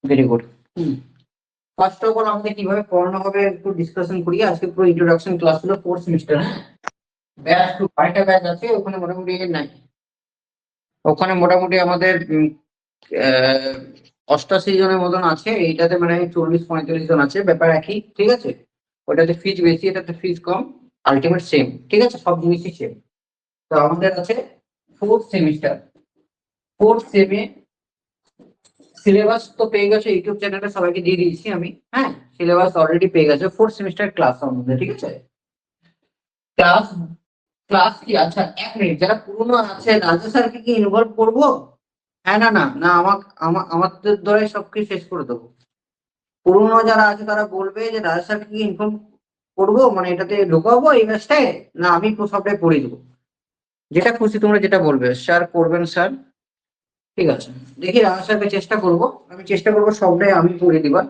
Very good. First of all আমাদের কিভাবে পড়ানো হবে একটু ডিসকাশন করি। আজকে পুরো ইন্ট্রোডাকশন ক্লাস হলো 4th সেমিস্টার। ব্যাচ 2 আরেকটা ব্যাচ আছে, ওখানে মোটামুটি নাই, ওখানে মোটামুটি আমাদের 88 জনের মতন আছে। এইটাতে মানে 40-45 জন আছে, ব্যাপার একই, ঠিক আছে। ওটাতে ফিজ বেশি, এটাতে ফিজ কম, আলটিমেট সেম, ঠিক আছে, সব জিনিসই সেম। তো আমাদের আছে 4th সেমিস্টার, 4th সেমে সিলেবাস তো পেয়ে গেছে, ইউটিউব চ্যানেলে সবাইকে দিয়ে দিয়েছি আমি। হ্যাঁ, সিলেবাস অলরেডি পেয়ে গেছে। 4th সেমিস্টার ক্লাস আমাদের, ঠিক আছে। ক্লাস ক্লাস কি, আচ্ছা এক মিনিট, যারা পুরনো আছে রাজু স্যারকে কি ইনভলভ করবো? হ্যাঁ, না না না, আমাদের দ্বারাই সবকিছু শেষ করে দেবো। পুরনো যারা আছে তারা বলবে যে রাজু স্যারকে কি ইনফর্ম করবো, মানে এটাতে ঢোকাবো এই ব্যাচটায়, না আমি সবটাই পড়িয়ে দেবো। যেটা খুশি তোমরা যেটা বলবে স্যার করবেন স্যার, ঠিক আছে। দেখি রাজু স্যারকে চেষ্টা করবো, আমি চেষ্টা করবো সবটাই আমি পড়িয়ে দিবার।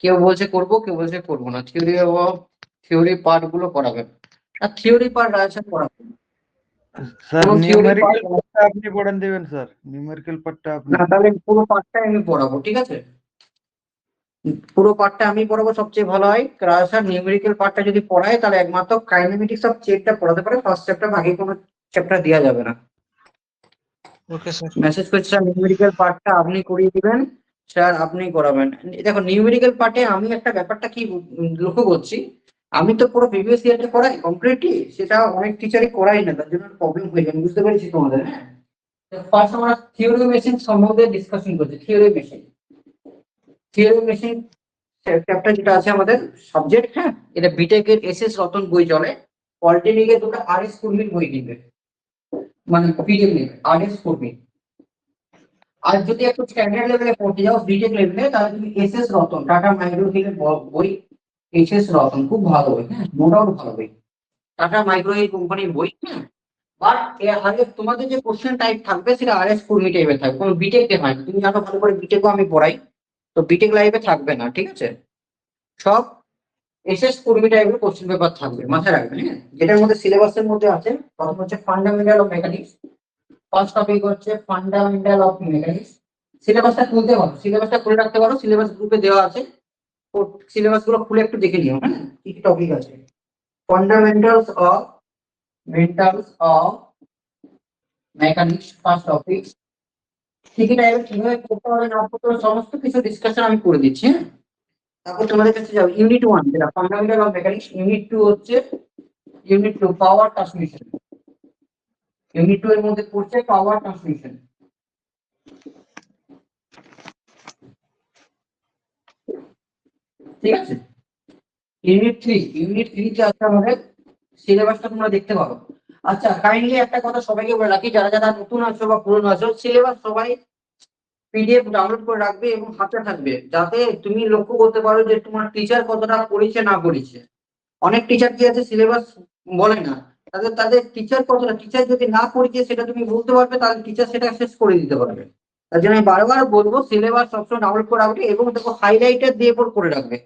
কেউ বলছে করবো, কেউ বলছে করবো না। থিওরি পার্ট গুলো করাবেন, আর থিওরি পার্ট রাজু স্যার করাবেন। স্যার কোনো থিওরি পার্ট নিউমেরিক্যাল পার্টটা আপনি পড়ান দিবেন স্যার, নিউমেরিক্যাল পার্টটা আপনি। না, তাহলে পুরো পার্টটাই আমি পড়াবো, ঠিক আছে। পুরো পার্টটা আমি পড়াবো, সবচেয়ে ভালো হয়। স্যার নিউমেরিক্যাল পার্টটা যদি পড়ায় তাহলে একমাত্র কাইনেমেটিক্স অফ চেকটা পড়াতে পারে, ফার্স্ট চ্যাপ্টার, বাকি কোনো চ্যাপ্টার দেওয়া যাবে না। Okay sir. মেসেজ করছে স্যার নিউমেরিক্যাল পার্টটা আপনি করিয়ে দিবেন, স্যার আপনি করাবেন। দেখো নিউমেরিক্যাল পার্টে আমি একটা ব্যাপারটা কি লক্ষ্য করছি, আমি তো পুরো প্রিভিয়াস ইয়ারটা করাই কমপ্লিটলি, সেটা অনেক টিচারই করাই না, তার জন্য প্রবলেম হয়ে যায়, বুঝতে পেরেছি তোমাদের। হ্যাঁ, ফার্স্ট আমরা থিওরি মেশিন সম্বন্ধে ডিসকাশন করছি। থিওরি মেশিন চ্যাপ্টার যেটা আছে আমাদের সাবজেক্ট, হ্যাঁ, এটা বিটেক এর এস এস রতন বই চলে। পলিটেকনিকের দুটো আর এস কুর্মির বই কিনবে, মানে পিডিএফ নেবে আর এস কুর্মি। আর যদি একটু স্ট্যান্ডার্ড লেভেলে পড়তে যাও বিটেক লেভেলে, তাহলে তুমি S S Ratan, Tata McGraw হিলের বই, এস এস রতন খুব ভালো বই, হ্যাঁ, নো ডাউট ভালো বই, টাটা মাইক্রো হিল কোম্পানির বই। হ্যাঁ, বাট তোমাদের যে কোশ্চেন টাইপ থাকবে সেটা আর এস কুর্মি টাইপের থাকবে, কোনো বিটেক তে হয় না। তুমি জানো ভালো করে, বিটেকও আমি পড়াই, তো বিটেক লাইফে থাকবে না, ঠিক আছে। সব এসএস কুড়ি টাইপের কোশ্চেন পেপার থাকবে, মাথায় রাখবেন। হ্যাঁ, যেটার মধ্যে সিলেবাসের মধ্যে আছে, প্রথম হচ্ছে fundamental of mechanics, first topic হচ্ছে ফান্ডামেন্টাল অফ মেকানিক্স। সিলেবাসটা খুলতে পারো, সিলেবাসটা খুলে রাখতে পারো, সিলেবাস গ্রুপে দেওয়া আছে, সিলেবাস গুলো খুলে একটু দেখে নিও। হ্যাঁ, কি কি টপিক আছে। Fundamentals of মেন্টালস of mechanics first topic, কি কি টাইপের, কিভাবে করতে হবে না করতে হবে, সমস্ত কিছু ডিসকাশন আমি করে দিচ্ছি। হ্যাঁ, তারপর তোমাদের কাছে যাও ইউনিট 1 যেটা ফান্ডামেন্টাল অফ মেকানিক্স, ইউনিট 2 হচ্ছে ইউনিট 2 পাওয়ার ট্রান্সমিশন, ইউনিট 2 এর মধ্যে পড়ছে পাওয়ার ট্রান্সমিশন, ঠিক আছে। ইউনিট 3 তে আছে আমাদের সিলেবাসটা, তোমরা দেখতে পারো। আচ্ছা কাইন্ডলি একটা কথা সবাইকে বলে রাখি, যারা যারা নতুন আছো বা পুরনো আছো, সিলেবাস সবাই পিডিএফ ডাউনলোড করে রাখবে এবং হাতে থাকবে, যাতে তুমি লক্ষ্য করতে পারো যে তোমার টিচার কতটা পড়েছে না পড়েছে। অনেক টিচার কি আছে সিলেবাস বলে না, তাদের তাদের টিচার কতটা, টিচার যদি না পড়িয়েছে সেটা তুমি বলতে পারবে, তাহলে টিচার সেটা শেষ করে দিতে পারবে। তার জন্য আমি বারবার বলবো সিলেবাস সবসময় ডাউনলোড করে রাখবে, এবং দেখো হাইলাইটার দিয়ে করে রাখবে,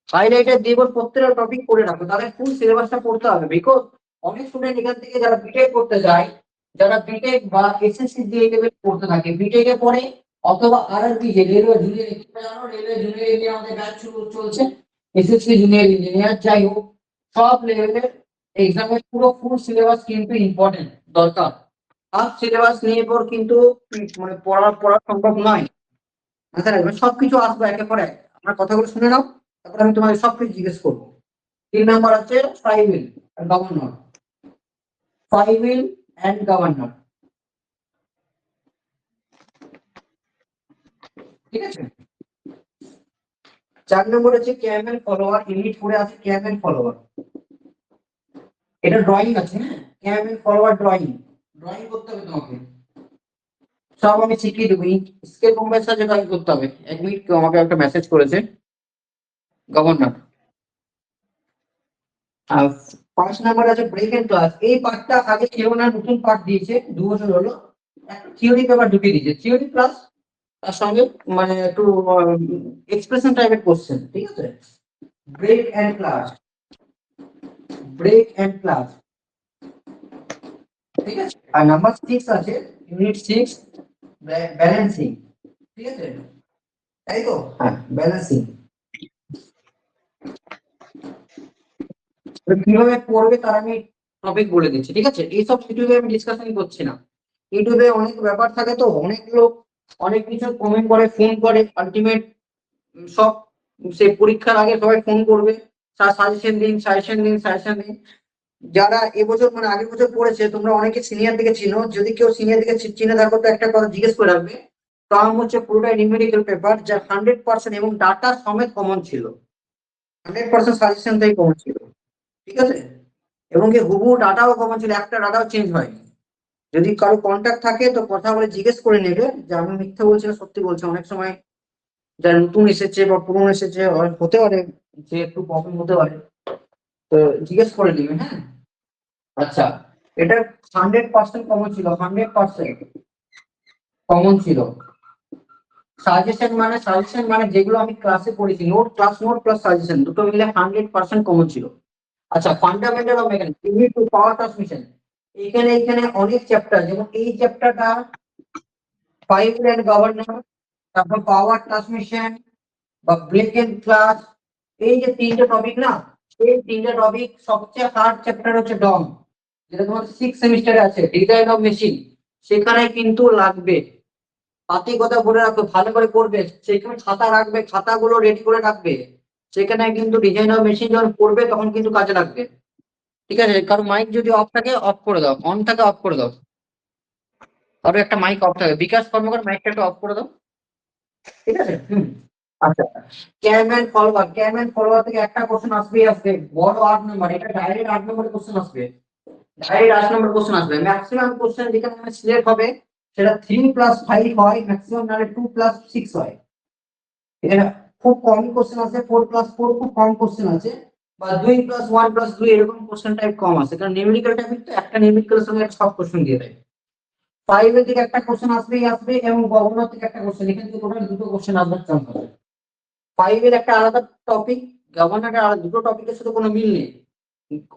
হাইলাইটার দিয়ে প্রত্যেকটা টপিক করে রাখবে, তাহলে ফুল সিলেবাসটা পড়তে হবে। বিকজ অনেক স্টুডেন্ট এখান থেকে যারা বিটেক করতে যায়, যারা বিটেক বা এসএসসি দিয়ে লেভেল পড়তে থাকে, বিটেক এ পড়ে অথবা আরআরবি যে রেলওয়ে জুনিয়র, জানো রেলওয়ে জুনিয়র ইঞ্জিনিয়ার আমাদের ব্যাচ চলছে, এসএসসি জুনিয়র ইঞ্জিনিয়ার, যাই হোক সব লেভেলের এক্সামের পুরো ফুল সিলেবাস কিন্তু ইম্পর্টেন্ট, দরকার। হাফ সিলেবাস নিয়ে পর কিন্তু মানে পড়া সম্ভব নয়। মাথায় রাখবেন সবকিছু আসবে একে পরে এক। আমার কথাগুলো শুনে নাও, তারপর আমি তোমাদের সবকিছু জিজ্ঞেস করবো। 3 নাম্বার আছে ফ্লাইহুইল আর গভর্নর, ফ্লাইহুইল এন্ড গভর্নর, ঠিক আছে। 4 নম্বর হচ্ছে ক্যামেল ফলোয়ার, ইউনিট 4 আছে ক্যামেল ফলোয়ার, এটা ড্রয়িং আছে। হ্যাঁ, ক্যামেল ফলোয়ার ড্রয়িং, ড্রয়িং করতে হবে তোমাকে, সব আমি শিখিয়ে দেবো। স্কেল বোম্বের সাথে ড্রয়িং করতে হবে। 1 মিনিট, কেউ আমাকে একটা মেসেজ করেছে। গভর্নর। আর 5 নাম্বার আছে ব্রেক এন্ড ক্লাস, এই পার্টটা আগে ছিল না, নতুন পার্ট দিয়েছে 2 বছর হলো, একটা থিওরি পেপার ঢুকিয়ে দিয়েছে, থিওরি প্লাস তার সঙ্গে মানে একটু এক্সপ্রেশন টাইপের কোশ্চেন, ঠিক আছে। Brake and clutch, brake and clutch, ঠিক আছে। আর নাম্বার 6 আছে ইউনিট 6 ব্যালেন্সিং, ঠিক আছে। তাই তো? হ্যাঁ, ব্যালেন্সিং কিভাবে পড়বে তার আমি টপিক বলে দিচ্ছি, ঠিক আছে? এইসব ইউটিউবে আমি ডিসকাশন করছি না। ইউটিউবে অনেক ব্যাপার থাকে, তো অনেক লোক অনেক কিছু কমেন্ট করে, ফোন করে, আলটিমেট সব সে পরীক্ষার আগে সবাই ফোন করবে, সাজেশন দিন, সাজেশন দিন, সাজেশন দিন। যারা এবছর মানে আগের বছর পড়েছে, তোমরা অনেকে সিনিয়র দিকে চিনো, যদি কেউ সিনিয়র দিকে চিনে থাকো তো একটা কথা জিজ্ঞেস করে রাখবে। কারণ হচ্ছে পুরোটাই নিউমেরিক্যাল পেপার, যা 100% এবং ডাটা সমেত কমন ছিল, 100% সাজেশন থেকে কমন ছিল, ঠিক আছে? এবং কি হুবহু ডাটাও কমন ছিল, একটা ডাটাও চেঞ্জ হয়নি। যদি কারো কন্ট্যাক্ট থাকে তো কথা বলে জিজ্ঞেস করে নেবে যে আমি মিথ্যা বলছি না সত্যি বলছি। অনেক সময় যারা নতুন এসেছে বা পুরনো এসেছে হতে পারে যে একটু প্রবলেম হতে পারে, তো জিজ্ঞেস করে নিবে, হ্যাঁ? আচ্ছা, এটা 100% কমন ছিল, 100% কমন ছিল। সাজেশন মানে যেগুলো আমি ক্লাসে পড়েছি, note, class note plus suggestion দুটো মিলে 100% কমন ছিল। আচ্ছা, fundamental of mechanics, unit two, power transmission. এখানে অনেক চ্যাপ্টার, যেমন এই চ্যাপ্টারটা, ফাইভ এন্ড গভর্নর, তারপর পাওয়ার ট্রান্সমিশন বা ব্রেক এন্ড ক্লাস, এই যে তিনটে টপিক না, এই তিনটে টপিক সবচেয়ে হার্ড চ্যাপ্টার হচ্ছে ডম, যেটা তোমার 6 সেমিস্টারে আছে, ডিজাইন অফ মেশিন। সেখানে কিন্তু লাগবে, পাতি কথা বলে রাখবে, ভালো করে করবে, সেখানে খাতা রাখবে, খাতাগুলো রেডি করে রাখবে। সেখানে কিন্তু ডিজাইন অফ মেশিন যখন পড়বে তখন কিন্তু কাজে লাগবে, ঠিক আছে? কারণ মাইক যদি অফ থাকে অফ করে দাও, অন থাকে অফ করে দাও। আরো একটা মাইক অফ থাকে, বিকাশ কর্মকার মাইকটা একটু অফ করে দাও, ঠিক আছে? আচ্ছা, ক্যাম এন্ড ফলোয়ার থেকে একটা কোশ্চেন আসবেই আসবে, বড় 8 নম্বর, এটা ডাইরেক্ট 8 নম্বরের কোশ্চেন আসবে, ডাইরেক্ট 8 নম্বর কোশ্চেন আসবে। ম্যাক্সিমাম কোশ্চেন যেখানে সিলেক্ট হবে সেটা 3+5 হয়, ম্যাক্সিমাম নাহলে 2+6 হয়। এখানে খুব কম কোশ্চেন আছে, 4+4 খুব কম কোশ্চেন আছে, বা 2+1+2 এরকম কোশ্চেন টাইপ কম আছে, কারণ নিউমেরিক্যাল টাইপের তো একটা নিউমেরিক্যালের সঙ্গে সব কোশ্চেন দিয়ে দেয়। 5 এর দিকে একটা কোশ্চেন আসবেই আসবে, এবং গভর্নর থেকে একটা কোশ্চেন, এখান থেকে টোটাল দুটো কোশ্চেন আসবে চান্স আছে। 5 এর একটা আলাদা টপিক, গভর্নরের আলাদা, দুটো টপিকের সাথে কোনো মিল নেই।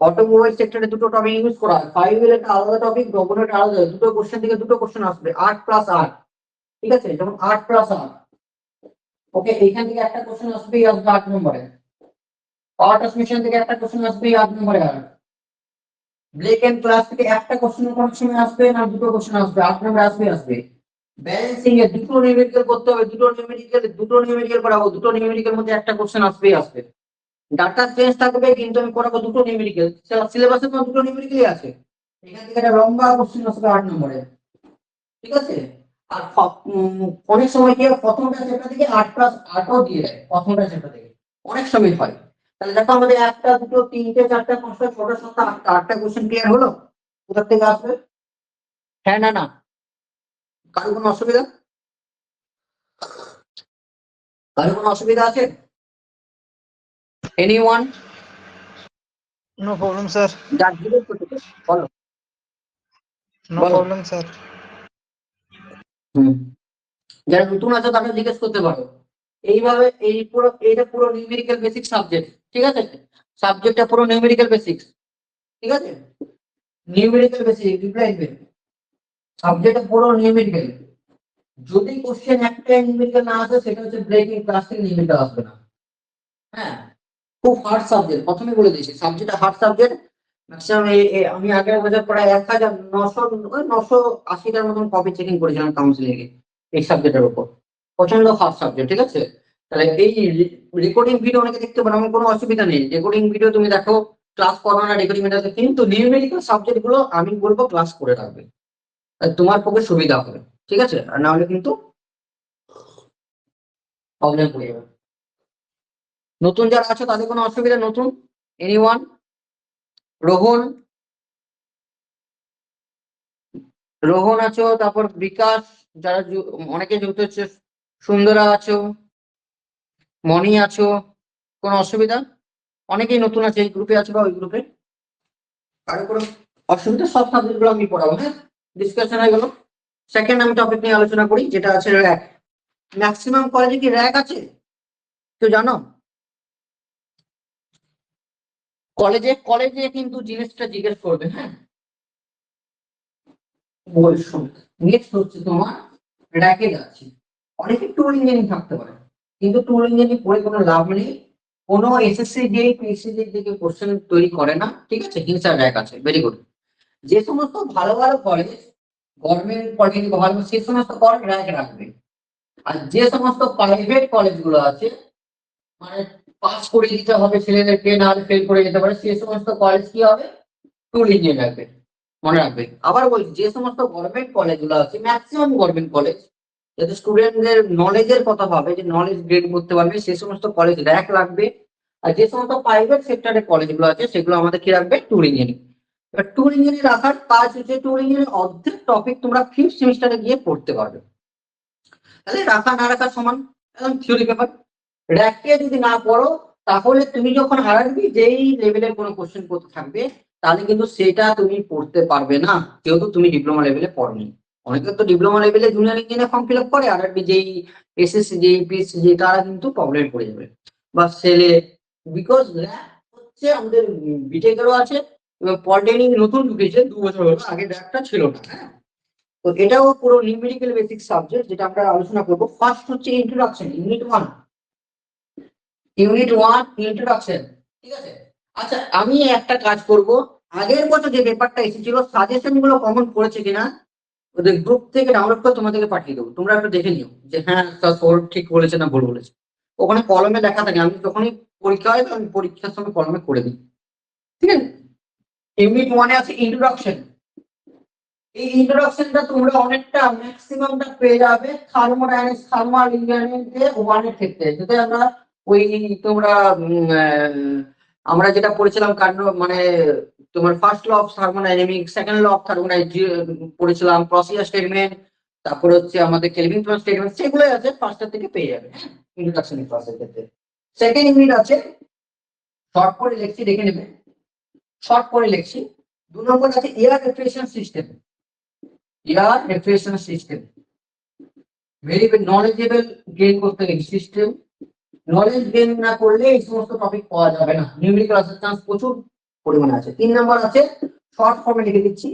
অটোমোবাইল সেক্টরে দুটো টপিক ইউজ করা হয়, 5 এর একটা আলাদা টপিক, গভর্নরের আলাদা, দুটো কোশ্চেন থেকে দুটো কোশ্চেন আসবে, 8+8, ঠিক আছে? যেমন 8+8, ওকে, এইখান থেকে একটা কোশ্চেন আসবেই আসবে 8 নম্বরে। পাওয়ার ট্রান্সমিশন থেকে একটা কোশ্চেন আসবেই 8 নম্বরে। আর ব্রেক এন্ড ক্লাস থেকে একটা কোশ্চেন কোন সময় আসবে না, দুটো কোশ্চেন আসবে, 8 নম্বরে আসবে। ব্যালেন্সিং এ দুটো নিউমেরিক্যাল করতে হবে, দুটো নিউমেরিক্যাল করাবো, দুটো নিউমেরিক্যাল মধ্যে একটা কোশ্চেন আসবেই আসবে। ডাটা চেঞ্জ থাকবে কিন্তু আমি করাবো দুটো নিউমেরিক্যাল, সিলেবাসে তো দুটো নিউমেরিক্যালই আছে। এখান থেকে একটা লম্বা কোশ্চেন আসবে 8 নম্বরে, ঠিক আছে? আর অনেক সময় কি হয়, প্রথমটা চ্যাপ্টার থেকে 8+8ও দিয়ে দেয়, প্রথমটা চ্যাপ্টার থেকে অনেক সময় হয়। তাহলে দেখো আমাদের একটা, দুটো, তিনটে, চারটে, পাঁচটা, ছটা, সাতটা, আটটা কোশ্চেন ক্লিয়ার হলো। কোথা থেকে আসবে? হ্যাঁ না না, কারো কোনো অসুবিধা? কারো কোনো অসুবিধা আছে? এনিওয়ান? No problem, sir. যার জিজ্ঞেস করতে চাও, বলো। No বলো। problem, sir. হুম, যারা নতুন আছে তারা জিজ্ঞেস করতে পারো। এইভাবে এইটা পুরো নিউমেরিক্যাল বেসিক সাবজেক্ট, ঠিক আছে? সাবজেক্টটা পুরো নিউমেরিক্যাল বেসিক্স, ঠিক আছে? নিউমেরিক্যাল বেসিক রিপ্লাই দিবে, সাবজেক্টটা পুরো নিউমেরিক্যাল। যদি কোশ্চেন একটা নিউমেরিক্যাল না আসে, সেটা হচ্ছে ব্রেকিং ক্লাস থেকে নিউমেরিক্যাল আসবে না। হ্যাঁ, খুব হার্ড সাবজেক্ট, প্রথমে বলে দিয়েছি সাবজেক্টটা হার্ড সাবজেক্ট। ম্যাক্সিমাম আমি আগের বছর প্রায় 1980টার মতন কপি চেকিং করেছিলাম কাউন্সিলিং এ এই সাবজেক্টের উপর। প্রচন্ড হার্ড সাবজেক্ট, ঠিক আছে? তাহলে এই রেকর্ডিং ভিডিও অনেকে দেখতে পারো, আমার কোনো অসুবিধা নেই, রেকর্ডিং ভিডিও তুমি দেখো, ক্লাস করো না রেকর্ডিং ভিডিও, কিন্তু নিউমেরিক্যাল সাবজেক্ট গুলো আমি বলবো ক্লাস করে রাখবে, তোমার পক্ষে সুবিধা হবে, ঠিক আছে? আর না হলে কিন্তু প্রবলেম পড়ে যাবে। নতুন যারা আছো তাদের কোনো অসুবিধা? নতুন এনিওয়ান? রোহন? রোহন আছো, তারপর বিকাশ, যারা অনেকে যুক্ত হচ্ছে, সুন্দরা আছো, মনি আছো, কোনো অসুবিধা? অনেকেই নতুন আছে এই গ্রুপে আছে বা ওই গ্রুপে, কারো কোনো অসুবিধা? সব সাবজেক্ট গুলো আমি পড়াবো, হ্যাঁ? ডিসকাশন হয়ে গেল। সেকেন্ড আমি টপিক নিয়ে আলোচনা করি, যেটা আছে র্যাক। ম্যাক্সিমাম কলেজে কি র্যাক আছে কেউ জানো? কলেজে কলেজে কিন্তু জিনিসটা জিজ্ঞেস করবে, হ্যাঁ? বলছো নেক্সট হচ্ছে তোমার র্যাকে যাচ্ছে, অনেকে টুল ইঞ্জিনিয়ারিং থাকতে পারে, কিন্তু টুল ইঞ্জিনিয়ারিং পড়ে কোনো লাভ নেই। কোনো এসএসসি যেই পিএসসি থেকে কোশ্চেন তৈরি করে না, ঠিক আছে, হিংসার র্যাক আছে, ভেরি গুড। যে সমস্ত ভালো ভালো কলেজ, গভর্নমেন্ট পলিটেকনিক ভালো, সেই সমস্ত কলেজ র্যাক রাখবে। আর যে সমস্ত প্রাইভেট কলেজগুলো আছে, মানে পাস করে দিতে হবে ছেলেদেরকে, না হলে ফেল করে যেতে পারে, সেই সমস্ত কলেজ কি হবে, টুল ইঞ্জিনিয়ার রাখবে, মনে রাখবে। আবার বলছি, যে সমস্ত গভর্নমেন্ট কলেজগুলো আছে, ম্যাক্সিমাম গভর্নমেন্ট কলেজ, যাতে স্টুডেন্টদের নলেজের কথা ভাবে, যে নলেজ গেইন করতে পারবে, সেই সমস্ত কলেজ র্যাক রাখবে। আর যে সমস্ত প্রাইভেট সেক্টরের কলেজগুলো আছে, সেগুলো আমাদের কি রাখবে, টুল ইঞ্জিনিয়ারিং। এবার টুল ইঞ্জিনিয়ারিং রাখার কাজ হচ্ছে, টুল ইঞ্জিনিয়ারিং অর্ধেক টপিক তোমরা ফিফথ সেমিস্টারে গিয়ে পড়তে পারবে। তাহলে রাখা না রাখা সমান, একদম থিওরি পেপার। র্যাকে যদি না পড়ো, তাহলে তুমি যখন আরআরবি যেই লেভেলের কোনো কোশ্চেন করতে থাকবে, তাহলে কিন্তু সেটা তুমি পড়তে পারবে না, যেহেতু তুমি ডিপ্লোমা লেভেলে পড়নি। অনেকে তো ডিপ্লোমা লেভেলে junior engineer form fill up করে, আরআরবি যেই এসএসসি যেই পিএসসি যে, তারা কিন্তু প্রবলেমে পড়ে যাবে বা সেলে। বিকজ র্যাক হচ্ছে আমাদের বিটেকেরও আছে, এবং পলিটেকনিক নতুন ঢুকেছে 2 বছর হলো, আগে র্যাকটা ছিল না। হ্যাঁ, তো এটাও পুরো নিউমেরিক্যাল বেসিক সাবজেক্ট, যেটা আমরা আলোচনা করবো। ফার্স্ট হচ্ছে ইন্ট্রোডাকশন, ইউনিট ওয়ান ইন্ট্রোডাকশন, ঠিক আছে। আচ্ছা, আমি একটা কাজ করব, আগের বছর যে পেপারটা এসেছিল সাজেশন গুলো কমন করেছে কিনা, ওদের গ্রুপ থেকে ডাউনলোড করে তোমাদেরকে পাঠিয়ে দেবো, তোমরা একটু দেখে নিও যে হ্যাঁ স্যার ঠিক বলেছে না ভুল বলেছে। ওখানে কলমে লেখা থাকে, আমি যখনই পরীক্ষা হয় আমি পরীক্ষার সময় কলমে করে দিই, ঠিক আছে। ইউনিট 1-এ আছে ইন্ট্রোডাকশন। এই ইন্ট্রোডাকশনটা তোমরা অনেকটা ম্যাক্সিমামটা পেয়ে যাবে থার্মোডাইনামিক্স, থার্মাল ইঞ্জিনিয়ারিং এ 1-এর ক্ষেত্রে। যদি আমরা ওই তোমরা আমরা যেটা পড়েছিলাম কাণ্ড, মানে তোমার first law of thermodynamics, second law of thermodynamics পড়েছিলাম, প্রসিয়ার স্টেটমেন্ট, তারপরে হচ্ছে আমাদের কেলভিন প্লাস স্টেটমেন্ট, সেগুলোই আছে ফার্স্টের থেকে পেয়ে যাবে ইন্ট্রোডাকশন ক্লাসের ক্ষেত্রে। সেকেন্ড ইউনিট আছে, শর্ট করে লিখছি, দেখে নেবে, শর্ট করে লিখছি। 2 নম্বর আছে air refrigeration system. Air refrigeration system very knowledgeable gain করতে গেলে সিস্টেম, নলেজ গেইন না করলে এই সমস্ত টপিক পাওয়া যাবে না, নিউমেরিক্যাল আসার চান্স প্রচুর পরিমাণে আছে। 3 নম্বর আছে, শর্ট ফর্মে লিখে দিচ্ছি,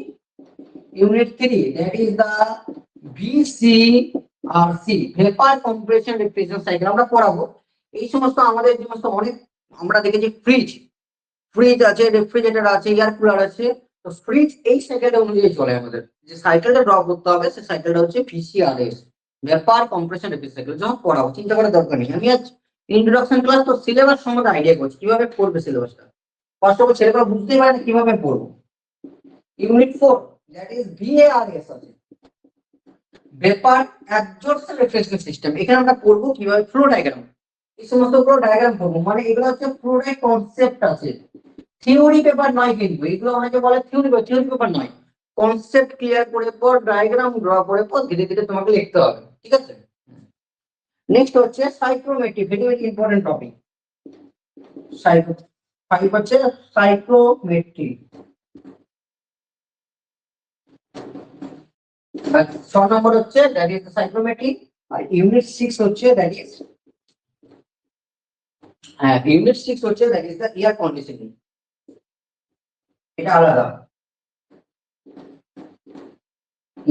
unit 3, that is the VCRC, vapour compression refrigeration cycle আমরা পড়াবো। এই সমস্ত আমাদের যে সমস্ত অনেক আমরা দেখেছি, ফ্রিজ আছে, রেফ্রিজারেটর আছে, এয়ার কুলার আছে, তো ফ্রিজ এই সাইকেলটা অনুযায়ী চলে। আমাদের যে সাইকেলটা ড্র করতে হবে, সেই সাইকেলটা হচ্ছে ভিসিআরএস, ভেপার কম্প্রেশন রেফ্রিজারেশন সাইকেল। যখন পড়াবো চিন্তা করার দরকার নেই, আমি আজ ইন্ট্রোডাকশন ক্লাস, তো সিলেবাস সম্বন্ধে আইডিয়া করছি কিভাবে পড়বে সিলেবাসটা। ফার্স্ট অফ অল ছেলেগুলো বুঝতেই পারে না কিভাবে পড়বো। ইউনিট 4, দ্যাট ইজ ভিএআরএস আছে, ভেপার অ্যাবজর্পশন রেফ্রিজারেশন সিস্টেম। এখানে আমরা পড়বো কিভাবে ফ্লো ডায়াগ্রাম, এই সমস্ত পুরো ডায়াগ্রাম পড়বো, মানে এগুলো হচ্ছে পুরোটাই কনসেপ্ট আছে, থিওরি পেপার নয়। কিন্তু এগুলো অনেকে বলে থিওরি পেপার নয়, কনসেপ্ট ক্লিয়ার করে পর, ডায়াগ্রাম ড্র করে পর, ধীরে ধীরে তোমাকে লিখতে হবে, ঠিক আছে। নেক্সট হচ্ছে সাইক্রোমেট্রি, ভেরি ভেরি ইম্পর্টেন্ট টপিক। সাইক্রো 5 হচ্ছে সাইক্রোমেট্রি। 6 নম্বর হচ্ছে দ্যাট ইজ সাইক্রোমেট্রি। আর ইউনিট 6 হচ্ছে that is that is the air conditioning. এটা আলাদা।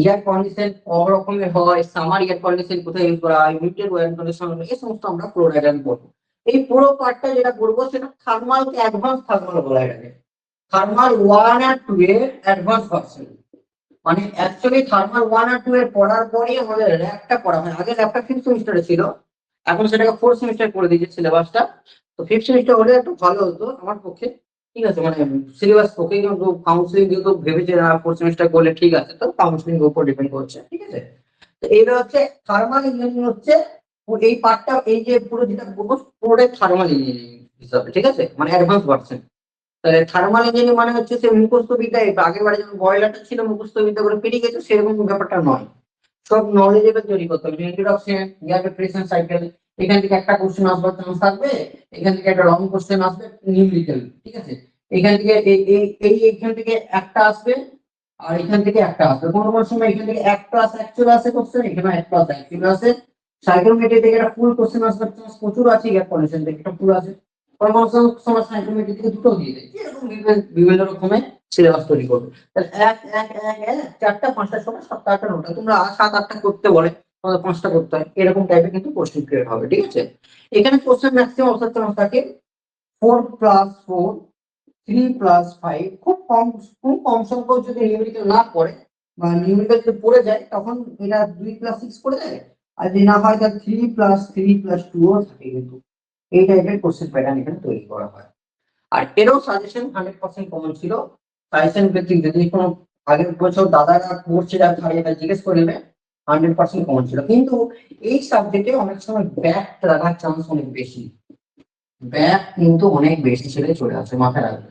এয়ার কন্ডিশন কত রকমের হয়, সামার এয়ার কন্ডিশন কোথায় ইউজ করা হয়, উইন্টার এয়ার কন্ডিশন, এই সমস্ত আমরা পুরো ডায়াগ্রাম করবো। এই পুরো পার্টটা যেটা করবো সেটা থার্মালকে অ্যাডভান্স থার্মাল বলা হয়। থার্মাল 1 আর 2 এর অ্যাডভান্স ভার্সন, মানে অ্যাকচুয়ালি থার্মাল 1 আর 2 এর পড়ার পরেই আমাদের ল্যাবটা পড়া হয়। আগে ল্যাবটা 5th সেমিস্টারে ছিল, এখন সেটাকে 4th সেমিস্টার করে দিয়েছে সিলেবাসটা। তো 5th সেমিস্টার হলে একটু ভালো হতো আমার পক্ষে, ঠিক আছে, মানে সিলেবাস পক্ষে। কিন্তু কাউন্সিলিং যেহেতু ভেবেছে না 4th সেমিস্টার করলে ঠিক আছে, তো কাউন্সিলিং এর উপর ডিপেন্ড করছে, ঠিক আছে। তো এইটা হচ্ছে থার্মাল ইঞ্জিনিয়ারিং, হচ্ছে এই পার্টটা, এই যে পুরো যেটা বলবো পুরোটাই থার্মাল ইঞ্জিনিয়ারিং হিসাবে, ঠিক আছে, মানে অ্যাডভান্স ভার্সন। তাহলে থার্মাল ইঞ্জিনিয়ারিং মানে হচ্ছে সে মুখস্থ বিদ্যা, আগের বারে যেমন বয়লারটা ছিল মুখস্থ বিদ্যা করে পেরিয়ে গেছে, সেরকম ব্যাপারটা নয়, সব নলেজেবল তৈরি করতে হবে। ইন্ট্রোডাকশন, এয়ার রেফ্রিজারেশন সাইকেল, এখান থেকে একটা কোশ্চেন আসবার চান্স থাকবে, এখান থেকে একটা লং কোশ্চেন আসবে নিউমেরিক্যাল, ঠিক আছে। এখান থেকে এইখান থেকে একটা আসবে, আর এখান থেকে একটা আসবে। কোনো কোনো সময় এখান থেকে 1+1 চলে আসে কোশ্চেন, এখানে 1+1 চলে আসে। সাইক্রোমেট্রি থেকে একটা ফুল কোশ্চেন আসবার চান্স প্রচুর আছে, এয়ার কন্ডিশন থেকে একটা ফুল আছে। সময় সাইক্রোমেট্রি থেকে দুটো দিয়ে দেয়, এরকম বিভিন্ন রকমের সিলেবাস তৈরি করবে। তাহলে 1 1 1 1 4টা 5টা 6টা 7টা 8টা 9টা, তোমরা 7 8টা করতে বলে তোমাদের 5টা করতে হয়, এরকম টাইপের কিন্তু কোশ্চেন ক্রিয়েট হবে, ঠিক আছে। এখানে কোশ্চেন ম্যাক্সিমাম অবস্থা থাকে 4+4, 3+5, খুব কম সংখ্যক যদি নিউমেরিক্যাল না পড়ে বা নিউমেরিক্যাল যদি পড়ে যায় তখন এটা 2+6 পড়ে যায়। আর যদি না হয় তাহলে 3+3+2ও থাকে, কিন্তু এই টাইপের কোশ্চেন প্যাটার্ন এখানে তৈরি করা হয়। আর এরও সাজেশন 100% কমন ছিল। সাজেশন ভিত্তিক যদি কোনো আগের বছর দাদারা পড়ছে যারা তারা এটা জিজ্ঞেস করে নেবে, 100% কমন ছিল। কিন্তু এই সাবজেক্টে অনেক সময় ব্যাক লাগার চান্স অনেক বেশি, ব্যাক কিন্তু অনেক বেশি ছেলে চলে আসে, মাথায় রাখবে,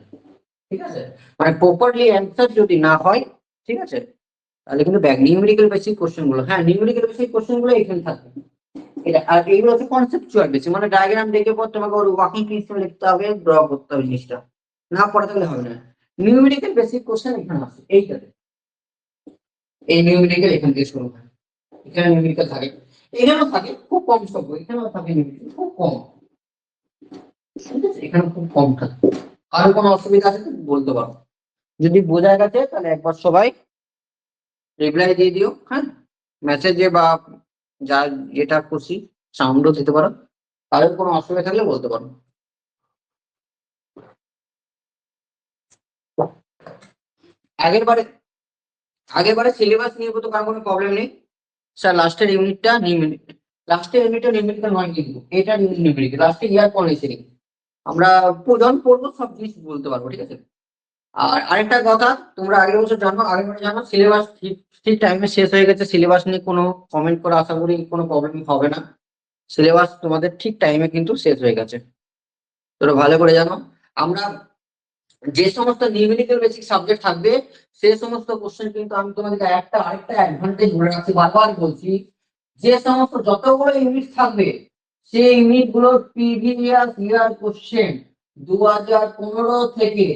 ঠিক আছে। মানে প্রপারলি অ্যান্সার যদি না হয়, ঠিক আছে, তাহলে কিন্তু ব্যাক নিউমেরিক্যাল বেসিক কোশ্চেন গুলো, হ্যাঁ নিউমেরিক্যাল বেসিক কোশ্চেন গুলো এখানে থাকবে। এটা আর এইগুলো হচ্ছে কনসেপচুয়াল বেশি, মানে ডায়াগ্রাম দেখে পর তোমাকে ওর ওয়ার্কিং প্রিন্সিপাল লিখতে হবে, ড্র করতে হবে জিনিসটা, না পড়ে থাকলে হবে না। নিউমেরিক্যাল বেসিক কোশ্চেন এখানে আছে এইটাতে, এই নিউমেরিক্যাল এখান থেকে শুরু হয়, এখানে নিউমেরিক্যাল থাকে, এখানেও থাকে খুব কম সংখ্যক, এখানেও থাকে নিউমেরিক্যাল খুব কম, ঠিক আছে, এখানে খুব কম থাকে। আর কোনো অসুবিধা আছে তো বলতে পারো, যদি বোঝা গেছে তাহলে একবার সবাই রিপ্লাই দিয়ে দিও, হ্যাঁ, মেসেজে বা যা যেটা খুশি সাউন্ডও দিতে পারো। কারোর কোনো অসুবিধা থাকলে বলতে পারো। আগের বারে আগের বারে সিলেবাস নিয়ে তো কারো কোনো প্রবলেম নেই স্যার। লাস্টের ইউনিটটা নিউমেরিক্যাল, লাস্টের ইউনিটটা নিউমেরিক্যাল নয়, কিন্তু এটা নিউমেরিক্যাল লাস্টে ইয়ার পলিসি আমরা যখন পড়বো সব জিনিস বলতে পারবো, ঠিক আছে। আর আরেকটা কথা, তোমরা আগের বছর জানো, আগের বছর জানো সিলেবাস ঠিক ঠিক টাইমে শেষ হয়ে গেছে, সিলেবাস নিয়ে কোনো কমেন্ট করে আশা করি কোনো প্রবলেম হবে না। সিলেবাস তোমাদের ঠিক টাইমে কিন্তু শেষ হয়ে গেছে, তোমরা ভালো করে জানো। আমরা যে সমস্ত নিউমেরিক্যাল বেসিক সাবজেক্ট থাকবে সেই সমস্ত কোশ্চেন কিন্তু আমি তোমাদেরকে আরেকটা অ্যাডভান্টেজ বলে রাখছি, বারবার বলছি, যে সমস্ত যতগুলো ইউনিট থাকবে সেই ইউনিট গুলোর প্রিভিয়াস ইয়ার কোশ্চেন 2015 থেকে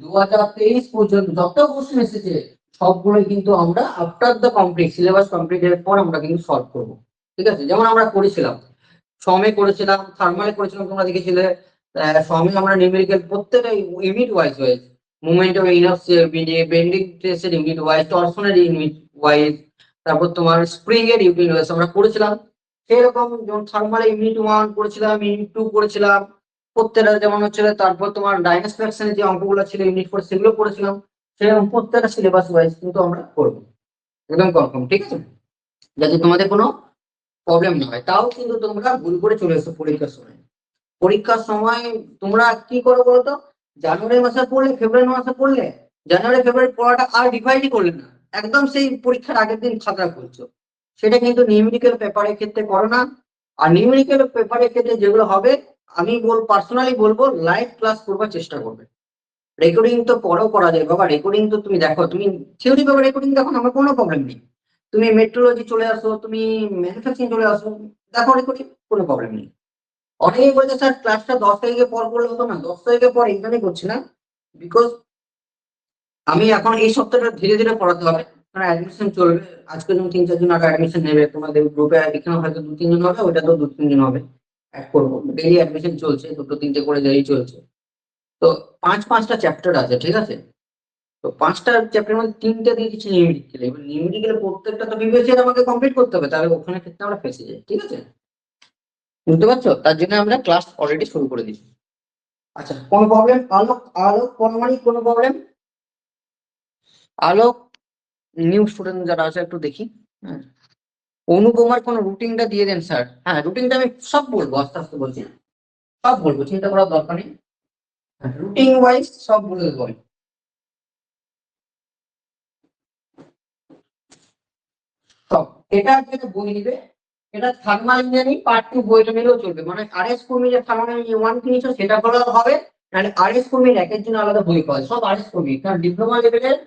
2023 পর্যন্ত যত কোশ্চেন এসেছে সবগুলো কিন্তু আমরা after the complete syllabus complete এর পর আমরা কিন্তু সলভ করবো, ঠিক আছে। যেমন আমরা করেছিলাম সমে করেছিলাম, থার্মালে করেছিলাম, তোমরা দেখেছিলে। সমে আমরা নিউমেরিক্যাল প্রত্যেকটা unit wise movement of inertia bending টেস্টের ইউনিট ওয়াইজ, টরশনের ইউনিট ওয়াইজ, তারপর তোমার স্প্রিং এর ইউনিট ওয়াইজ আমরা করেছিলাম। সেরকম যেমন থার্মালে ইউনিট 1 করেছিলাম, ইউনিট 2 করেছিলাম প্রত্যেকটা, যেমন হচ্ছে তারপর তোমার ডাইনাস ফ্র্যাকশনের যে অঙ্কগুলো ছিল ইউনিট 4 সেগুলো করেছিলাম। সেরকম প্রত্যেকটা সিলেবাস ওয়াইজ কিন্তু আমরা করবো, একদম কনফার্ম, ঠিক আছে, যাতে তোমাদের কোনো প্রবলেম না হয়। তাও কিন্তু তোমরা ভুল করে চলে এসো পরীক্ষার সময়। পরীক্ষার সময় তোমরা কি করো বলতো, জানুয়ারি মাসে পড়লে, ফেব্রুয়ারি মাসে পড়লে, জানুয়ারি ফেব্রুয়ারি পড়াটা আর রিভাইজই করলে না, একদম সেই পরীক্ষার আগের দিন খাতা করছো। সেটা কিন্তু নিউমেরিক্যাল পেপারের ক্ষেত্রে করো না। আর নিউমেরিক্যাল পেপারের ক্ষেত্রে যেগুলো হবে, আমি পার্সোনালি বলবো লাইভ ক্লাস করবার চেষ্টা করবে। রেকর্ডিং তো পরেও করা যায় বাবা, রেকর্ডিং তো তুমি দেখো, তুমি থিওরি পেপার রেকর্ডিং দেখো, আমার কোনো প্রবলেম নেই। তুমি মেট্রোলজি চলে আসো, তুমি ম্যানুফ্যাকচারিং চলে আসো, দেখো রেকর্ডিং, কোনো প্রবলেম নেই। অনেকেই বলছে স্যার ক্লাসটা 10 তারিখে পর করলে হতো না, 10 তারিখের পর এখানে করছি না, বিকজ আমি এখন এই সপ্তাহটা ধীরে ধীরে পড়াতে হবে, কারণ অ্যাডমিশন চলবে। আজকে যেমন 3-4 জন আগে অ্যাডমিশন নেবে, তোমাদের গ্রুপে এখানে হয়তো 2-3 জন হবে, ওটা তো 2-3 জন হবে, অ্যাড করবো। ডেইলি অ্যাডমিশন চলছে, 2-3টে করে ডেইলি চলছে। তো 5-5টা চ্যাপ্টার আছে, ঠিক আছে। তো 5টা চ্যাপ্টারের মধ্যে 3টে দিয়ে দিচ্ছি নিউমেরিক্যাল, এবার নিউমেরিক্যাল প্রত্যেকটা তো প্রিভিয়াস ইয়ার আমাকে কমপ্লিট করতে হবে, তাহলে ওখানে ক্ষেত্রে আমরা ফেসে যাই, ঠিক আছে, বুঝতে পারছো, তার জন্য আমরা ক্লাস অলরেডি শুরু করে দিচ্ছি। আচ্ছা, কোন প্রবলেম? আলোক, আলোক পরমাণিক কোনো প্রবলেম? আলোক নিউ স্টুডেন্ট যারা আছে একটু দেখি, হ্যাঁ। অনুপমার কোন রুটিনটা দিয়ে দেন স্যার। হ্যাঁ, রুটিনটা আমি সব বলবো, আস্তে আস্তে বলছি, সব বলবো, চিন্তা করার দরকার নেই, রুটিন ওয়াইজ সব বলে দেবো আমি। সব এটা যেটা বই নিবে, এটা থার্মাল ইঞ্জিনিয়ারিং পার্ট 2 বইটা নিলেও চলবে, মানে আরএস কর্মী যে থার্মাল ইঞ্জিনিয়ারিং 1 কিনেছো সেটা করলেও হবে, নাহলে আরএস কর্মীর একের জন্য আলাদা বই পাওয়া যায়, সব আরএস কর্মী, কারণ ডিপ্লোমা লেভেলের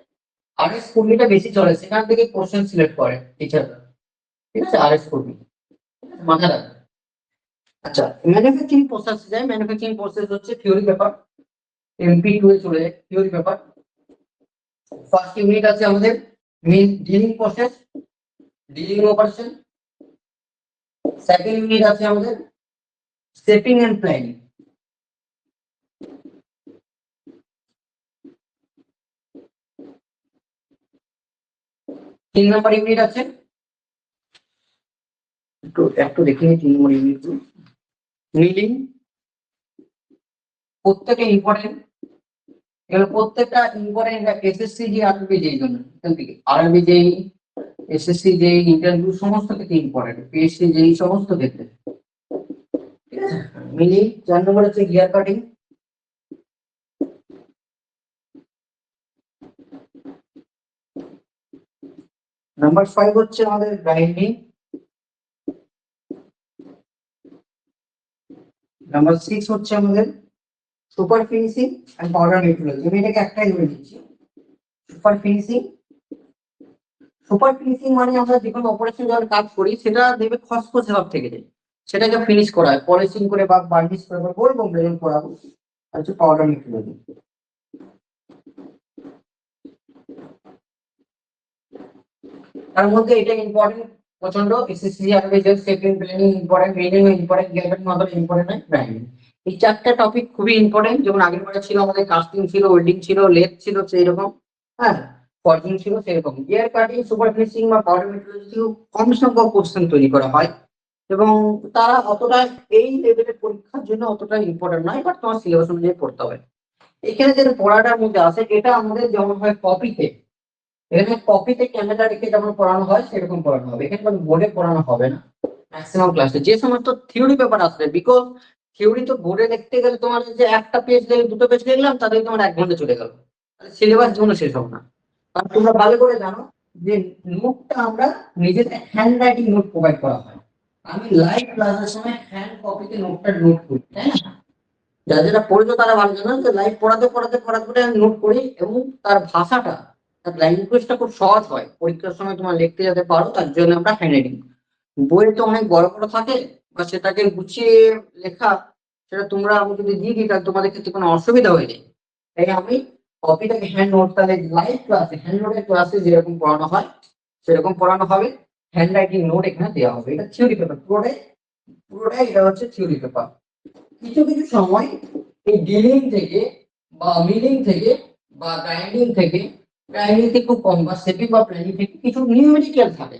আরএস কর্মীটা বেশি চলে, সেখান থেকে কোশ্চেন সিলেক্ট করে টিচাররা, ঠিক আছে, আরএস কর্মী মাথায় রাখবে। আচ্ছা, ম্যানুফ্যাকচারিং প্রসেস যায়, ম্যানুফ্যাকচারিং প্রসেস হচ্ছে থিওরি পেপার, MP2 এ চলে যায় থিওরি পেপার। ফার্স্ট ইউনিট আছে আমাদের main dealing process, dealing operation. Second unit আছে আমাদের শেপিং এন্ড প্ল্যানিং। তিন নম্বর ইউনিট আছে একটু দেখে নিই 3 নম্বর ইউনিট মিলিং প্রত্যেকটা ইম্পর্টেন্ট, এগুলো প্রত্যেকটা ইম্পর্টেন্ট এসএসসি যে আরবি যেই জন্য এখান থেকে আরবি যেই এসএসসি যে ইন্টারভিউ সমস্ত ক্ষেত্রে ইম্পর্টেন্ট, পিএসসি যেই সমস্ত ক্ষেত্রে, ঠিক আছে। মিলিং 4 নম্বর হচ্ছে গিয়ার কাটিং, নাম্বার 5 হচ্ছে আমাদের গ্রাইন্ডিং, নাম্বার 6 হচ্ছে আমাদের super finishing and powder metrology. আমি এটাকে একটাই ধরে নিচ্ছি, সুপার ফিনিশিং। সুপার ফিনিশিং মানে আমরা যে কোনো অপারেশন যখন কাজ করি সেটা দেখবে খসখসে ভাব থেকে যায়, সেটাকে ফিনিশ করা হয় পলিশিং করে বা বার্নিশ করে বা গোল্ড কম্বিনেশন করাবো। আর হচ্ছে পাউডার মেট্রোলজি। তার মধ্যে এটা ইম্পর্টেন্ট প্রচন্ড, এসএসসি আরবি যে second planning important, milling important, গ্যাপের মতো ইম্পর্টেন্ট নয়, গ্রাইন্ডিং। এই 4টা টপিক খুবই ইম্পর্টেন্ট। যেমন আগের বারে ছিল আমাদের কাস্টিং ছিল, ওয়েল্ডিং ছিল, লেথ ছিল সেই রকম, হ্যাঁ, ফর্জিং ছিল সেই রকম। গিয়ার কাটিং, সুপার ফিনিশিং বা পাউডার মেট্রোলজি কম সংখ্যক কোশ্চেন তৈরি করা হয় এবং তারা অতটা এই লেভেলের পরীক্ষার জন্য অতটা ইম্পর্টেন্ট নয়, বাট তোমার সিলেবাস অনুযায়ী পড়তে হবে। এখানে যে পড়াটার মধ্যে আছে এটা আমাদের যেমন হয় কপিতে, এখানে কপিতে ক্যামেরা রেখে যেমন পড়ানো হয় সেরকম পড়ানো হবে, এখানে কোনো বোর্ডে পড়ানো হবে না ম্যাক্সিমাম ক্লাসে। যে সমস্ত থিওরি পেপার আসবে, বিকজ থিওরি তো বোর্ডে দেখতে গেলে তোমার যে একটা পেজ দেখে 2টো পেজ দেখলাম তাদের তোমার 1 ঘন্টা চলে গেল, সিলেবাস জীবনে শেষ হবে না। কারণ তোমরা ভালো করে জানো যে নোটটা আমরা নিজেদের হ্যান্ড রাইটিং নোট প্রোভাইড করা হয়। আমি লাইভ ক্লাসের সময় হ্যান্ড কপিতে নোটটা নোট করি, তাই না? যারা যেটা পড়েছো তারা ভালো জানো যে লাইভ পড়াতে পড়াতে পড়াতে পড়ে আমি নোট করি এবং তার ভাষাটা, তার ল্যাঙ্গুয়েজটা খুব সহজ হয় পরীক্ষার সময় তোমার লিখতে যেতে পারো, তার জন্য আমরা হ্যান্ড রাইটিং। বইয়ে তো অনেক বড় বড় থাকে বা সেটাকে গুছিয়ে লেখা, সেটা তোমরা আমি যদি দিয়ে দিই তাহলে তোমাদের ক্ষেত্রে কোনো অসুবিধা হয়ে যায়। তাই আমি কপিটাকে হ্যান্ড নোট, তাহলে লাইভ ক্লাসে হ্যান্ড নোটের ক্লাসে যেরকম পড়ানো হয় সেরকম পড়ানো হবে, হ্যান্ড রাইটিং নোট এখানে দেওয়া হবে। এটা থিওরি পেপার, পুরোটাই এটা হচ্ছে থিওরি পেপার। কিছু কিছু সময় এই ডিলিং থেকে বা মিলিং থেকে বা গ্রাইন্ডিং থেকে, গ্রাইন্ডিং থেকে খুব কম বা শেপিং বা প্ল্যানিং থেকে কিছু নিউমেরিক্যাল থাকে,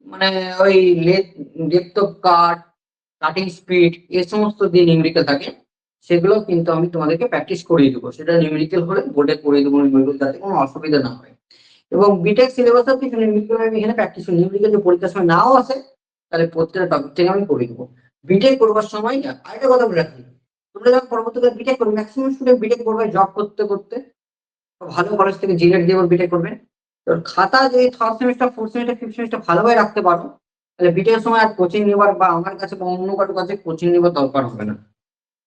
মানে ওই depth of cut, cutting speed, এই সমস্ত যে নিউমেরিক্যাল থাকে সেগুলো কিন্তু আমি তোমাদেরকে প্র্যাকটিস করিয়ে দেবো। সেটা নিউমেরিক্যাল হলে বোর্ডে করিয়ে দেবো নিউমেরিক্যাল, যাতে কোনো অসুবিধা না হয়। এবং বিটেক সিলেবাসেও কিছু নিউমেরিক্যাল আমি এখানে প্র্যাকটিস করি, নিউমেরিক্যাল যে পরীক্ষার সময় নাও আসে তাহলে প্রত্যেকটা টপিক থেকে আমি করিয়ে দেবো। বিটেক করবার সময় আরেকটা কথা বলে রাখি, তোমরা যখন পরবর্তীকালে বিটেক করবে, ম্যাক্সিমাম স্টুডেন্ট বিটেক করবে জব করতে করতে, ভালো কলেজ থেকে জিনেট দিয়ে বিটেক করবে। তো খাতা যদি 3rd semester 4th semester 5th semester ভালোভাবে রাখতে পারো তাহলে বিটেকের সময় আর কোচিং নেবার বা আমার কাছে বা অন্য কারোর কাছে কোচিং নেবার দরকার হবে না।